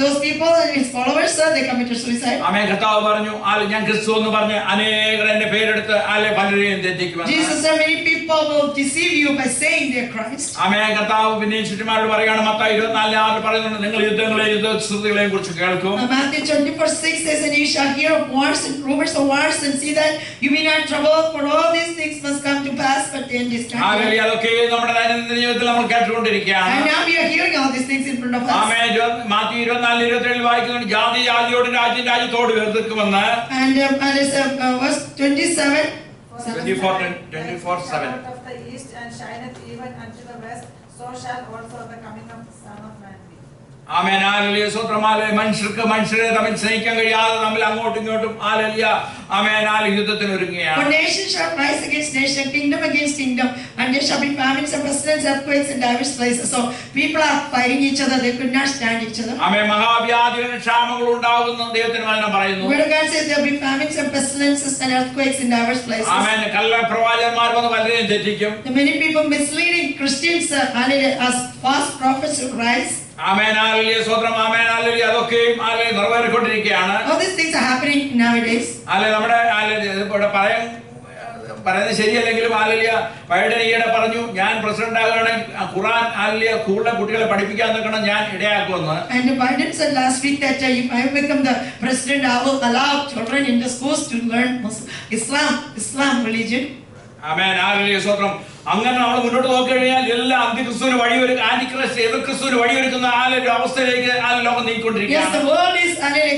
those people and his followers, they committed suicide. ആമേൻ. കർത്താവ് പറഞ്ഞു ഞാൻ ക്രിസ്തു എന്ന് പറഞ്ഞ് അനേകർ എന്റെ പേരെടുത്ത് പലരെയും തെറ്റിക്കുമെന്ന്. Jesus said many people will deceive you by saying they are Christ. ആമേൻ. കർത്താവ് പിന്നെ ശിഷ്യന്മാരോട് പറയുകയാണ് മത്തായി 24:6 പറയുന്നുണ്ട് നിങ്ങൾ യുദ്ധങ്ങളെയും യുദ്ധശ്രുതികളെയും കുറിച്ച് കേൾക്കും. Matthew 24:6 says, and you shall hear of wars and rumors of wars, and see that you be not troubled, for all these things must come to pass, but the end is not yet. ആമേൻ. അതൊക്കെ നമ്മുടെ ദൈനംദിന ജീവിതത്തിൽ നമ്മൾ കേട്ടുകൊണ്ടിരിക്കുകയാണ്. And now we are hearing all these things in front of us. ആമേൻ. മാത്യു 24:27 വായിക്കുന്നുണ്ട് ജാതി ജാതിയോടും രാജ്യം രാജ്യത്തോട് എതിർക്കുമെന്ന്. And it's verse 27. 24:7. Out of the east and shineth even unto the west, so shall also the coming of the Son of Man be. Amen. Hallelujah. സ്തോത്രം. മനുഷ്യരെ തമ്മിൽ സ്നേഹിക്കാൻ കഴിയാതെ തമ്മിൽ അങ്ങോട്ടും ഇങ്ങോട്ടും ഹല്ലേലൂയ ആമേൻ യുദ്ധത്തിന് ഒരുങ്ങുകയാണ്. For nation shall rise against nation, kingdom against kingdom, and there shall be famines and pestilence, earthquakes in diverse places. So people are fighting each other; they could not stand each other. ആമേൻ. മഹാവ്യാധികളും ക്ഷാമങ്ങളും ഉണ്ടാകുന്നു ദൈവത്തിന് വചനം പറയുന്നു. Where God says there will be famines and pestilences and earthquakes in diverse places. ആമേൻ. കള്ളപ്രവാചകന്മാർ വന്ന് പലരെയും തെറ്റിക്കും. Many people misleading Christians as false prophets will rise. Amen. Hallelujah. സ്തോത്രം. Amen. Hallelujah. അതൊക്കെയും ഹല്ലേലൂയ നിറവേറിക്കൊണ്ടിരിക്കുകയാണ്. All these things are happening nowadays. Hallelujah. നമ്മുടെ ഇവിടെ പറയുന്നത് ശരിയല്ലെങ്കിലും ഹല്ലേലൂയ ബൈഡൻ ഈയിടെ പറഞ്ഞു ഞാൻ പ്രസിഡന്റ് ആകുകയാണെങ്കിൽ ഖുർആൻ ഹല്ലേലൂയ കൂടുതൽ കുട്ടികളെ പഠിപ്പിക്കാൻ നിൽക്കണം ഞാൻ ഇടയാക്കുമെന്ന്. And Biden said last week that if I become the president, I will allow children in the schools to learn Islam religion. Amen. Hallelujah. സ്തോത്രം. അങ്ങനെ നമ്മൾ മുന്നോട്ട് നോക്കിക്കഴിഞ്ഞാൽ എല്ലാ അന്തിക്രിസ്തുവിന് വഴിയൊരുക്കുക ആന്റിക്രിസ്റ്റ് എതിർക്രിസ്തുവിന് വഴിയൊരുക്കുന്ന ആ ഒരു അവസ്ഥയിലേക്ക് ആ ലോകം Yes, നീങ്ങിക്കൊണ്ടിരിക്കുകയാണ്. the world is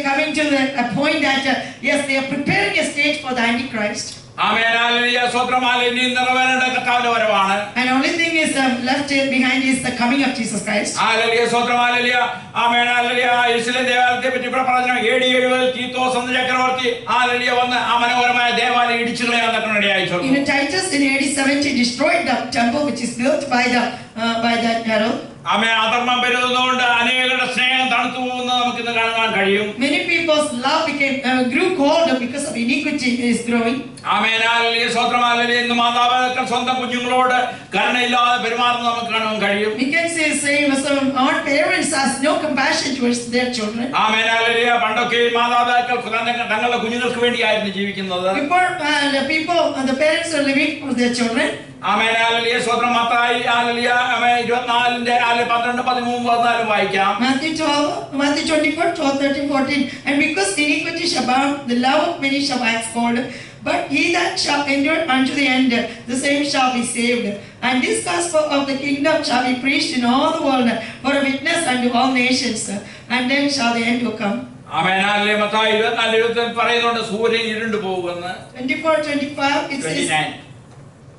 coming to a point that yes, they are preparing a stage for the Antichrist. Amen. Hallelujah. സ്തോത്രം. ഹല്ലേലൂയ. ഇനി നിറവേറേണ്ട കർത്താവിന്റെ വരവാണ്. And only thing is left behind is the coming of Jesus Christ. Hallelujah. സ്തോത്രം. Hallelujah. Amen. Hallelujah. യെരൂശലേം ദേവാലയത്തെ പറ്റി ഇവിടെ പറഞ്ഞു AD 70 Titus എന്ന ചക്രവർത്തി ഹല്ലേലൂയ വന്ന് ആ മനോഹരമായ ദേവാലയം ഇടിച്ചു കളയാൻ ഇടയായി തീർന്നു. In Titus in AD 70 destroyed the temple which is built by that Herod. ആമേൻ. അധർമ്മം പെരുകുന്നതുകൊണ്ട് അനേകരുടെ സ്നേഹം തണുത്തു പോകുന്നത് നമുക്ക് ഇന്ന് കാണാൻ കഴിയും. Many people's love grew cold because of iniquity is growing. Amen. Hallelujah. സ്തോത്രം. ഹല്ലേലൂയ. ഇന്ന് മാതാപിതാക്കൾ സ്വന്തം കുഞ്ഞുങ്ങളോട് കരുണയില്ലാതെ പെരുമാറുന്നത് നമുക്ക് കാണാൻ കഴിയും. We can say our parents has no compassion towards their children. Amen. Hallelujah. പണ്ടൊക്കെ മാതാപിതാക്കൾ തങ്ങളുടെ കുഞ്ഞുങ്ങൾക്ക് വേണ്ടിയായിരുന്നു ജീവിക്കുന്നത്. Before the parents are living for their children. Amen. Hallelujah. സ്തോത്രം. മത്തായി ഹല്ലേലൂയ 24:13-14 വായിക്കാം. Matthew 24, 12, 13, 14. And because iniquity shall abound, the love of many shall wax cold. But he that shall endure unto the end, the same shall be saved. And this gospel of the kingdom shall be preached in all the world for a witness unto all nations. And then shall the end come. Amen. Hallelujah. Mathai 24:20 പറയുന്നുണ്ട് സൂര്യൻ ഇരുണ്ടു പോകുമെന്ന്. 24:25 it says.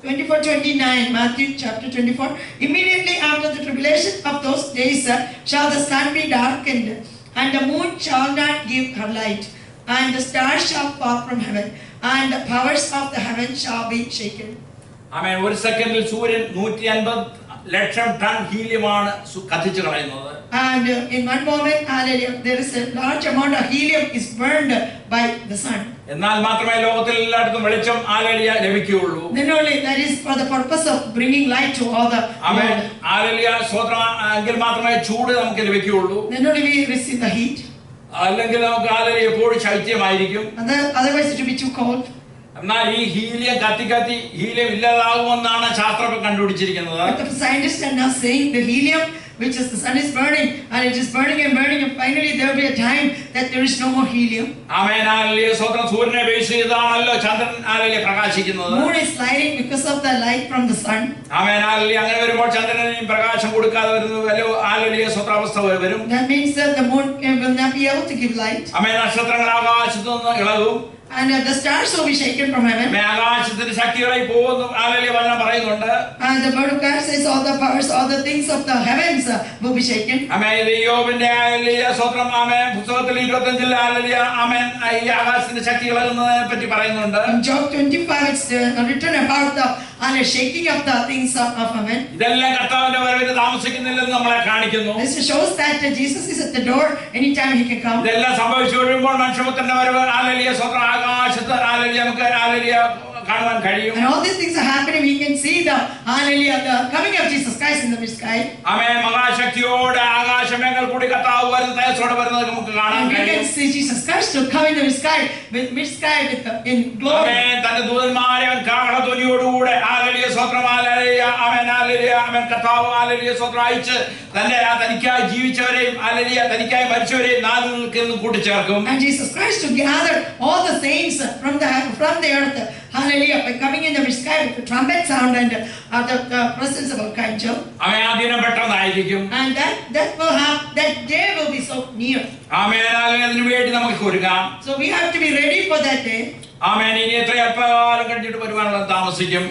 24:29, Matthew chapter 24. Immediately after the tribulation of those days shall the sun be darkened, and the moon shall not give her light, and the stars shall fall from heaven, and the powers of the heaven shall be shaken. ആമേൻ. ഒരു സെക്കൻഡിൽ സൂര്യൻ 150 ലക്ഷം ton ഹീലിയമാണ് കത്തിച്ചു കളയുന്നത്. And in one moment, hallelujah, there is a large amount of helium is burned by the sun. എന്നാൽ മാത്രമേ ലോകത്തിൽ എല്ലായിടത്തും വെളിച്ചം ഹല്ലേലൂയ ലഭിക്കുകയുള്ളൂ. Then only that is for the purpose of bringing light to all the amen. world. Hallelujah. സ്തോത്രം. എങ്കിൽ മാത്രമേ ചൂട് നമുക്ക് ലഭിക്കുകയുള്ളൂ. Then only we receive the heat. അല്ലെങ്കിൽ നമുക്ക് ഹല്ലേലൂയ എപ്പോഴും ശൈത്യമായിരിക്കും. Otherwise it will be too cold. എന്നാൽ ഈ ഹീലിയം കത്തി ഹീലിയം ഇല്ലാതാകുമെന്നാണ് ശാസ്ത്രം കണ്ടുപിടിച്ചിരിക്കുന്നത്. But the scientists are now saying the helium which is the sun is burning and it is burning and burning, and finally there will be a time that there is no more helium. Amen hallelujah സ്തോത്രം. സൂര്യനെ base ചെയ്താണല്ലോ ചന്ദ്രൻ hallelujah പ്രകാശിക്കുന്നത്. Moon is lighting because of the light from the sun. Amen hallelujah. അങ്ങനെ വരുമ്പോൾ ചന്ദ്രന് പ്രകാശം കൊടുക്കാതെ വരുന്ന വലിയ ഹല്ലേലൂയ സ്തോത്ര അവസ്ഥ വരും. That means that the moon will not be able to give light. ആമേൻ. നക്ഷത്രങ്ങൾ ആകാശത്ത് നിന്ന് ഇളകും. And the stars will be shaken from heaven. ആമേൻ. ആകാശത്തിന്റെ ശക്തികളായി പോകുന്നു ഹല്ലേലൂയ വചനം പറയുന്നുണ്ട്. And the word of God says all the powers, all the things of the heavens will be shaken. ആമേൻ. ഇത് യോബിന്റെ hallelujah സ്തോത്രം. ആമേൻ. പുസ്തകത്തിൽ 25 ഹല്ലേലൂയ ആമേൻ ഈ ആകാശത്തിന്റെ ശക്തി ഇളകുന്നതിനെ പറ്റി പറയുന്നുണ്ട്. In Job 25 it's written about the shaking of the things of heaven. ഇതെല്ലാം കർത്താവിന്റെ വരവിന് താമസിക്കുന്നില്ലെന്ന് നമ്മളെ കാണിക്കുന്നു. This shows that Jesus is at the door anytime he can come. ഇതെല്ലാം സംഭവിച്ചു കഴിയുമ്പോൾ മനുഷ്യപുത്രന്റെ വരവ് ഹല്ലേലൂയ സ്തോത്രം ആകാശത്ത് ഹല്ലേലൂയ നമുക്ക് ഹല്ലേലൂയ കാണുവാൻ കഴിയും. And all these things are happening. We can see the hallelujah, the coming of Jesus Christ in the sky. ആമേൻ. മഹാശക്തിയോടെ ആകാശമേഘങ്ങൾ കൂടി കർത്താവ് വരുന്ന തേജസ്സോടെ വരുന്നത് നമുക്ക് കാണാൻ And we can കഴിയും. see Jesus Christ to come in the sky in glory. ആമേൻ. തന്റെ ദൂതന്മാരെ അവൻ കാഹളധ്വനിയോടുകൂടെ ഹല്ലേലൂയ സ്തോത്രം ഹല്ലേലൂയ ആമേൻ ഹല്ലേലൂയ ആമേൻ കർത്താവ് ഹല്ലേലൂയ സ്തോത്രം അയച്ച് തനിക്കായി ജീവിച്ചവരെയും ഹല്ലേലൂയ തനിക്കായി മരിച്ചവരെയും നാലുകൾക്ക് കൂട്ടിച്ചേർക്കും. And Jesus Christ to gather all the saints from the earth. Hallelujah, by coming in the sky with the trumpet sound and the presence of Archangel. ആമേൻ. ആ ദിനം പെട്ടെന്നായിരിക്കും. And that day will be so near. ആമേൻ. അതിനു വേണ്ടി നമുക്ക് ഒരുങ്ങാം. So we have to be ready for that day. ആമേൻ. ഇനി എത്ര അല്പകാലം കഴിഞ്ഞിട്ട് വരുവാനുള്ള താമസിക്കും.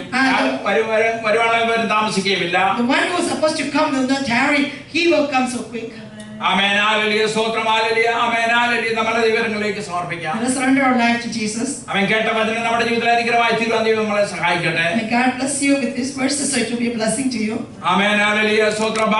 വരുവാനുള്ള താമസിക്കുകയില്ല. The one who is supposed to come will not tarry. He will come so quick. Amen. Hallelujah സ്തോത്രം ഹല്ലേലൂയ ആമേൻ ഹല്ലേലൂയ. നമ്മുടെ ദൈവങ്ങളിലേക്ക് സമർപ്പിക്കാം. Let us surrender our life to Jesus. അവൻ കേട്ട വചനം നമ്മുടെ ജീവിതത്തിൽ അനുഗ്രഹമായി തീരുവാൻ ദൈവം നമ്മളെ സഹായിക്കട്ടെ. May God bless you with these verses so it will be a blessing to you. Amen hallelujah സ്തോത്രം.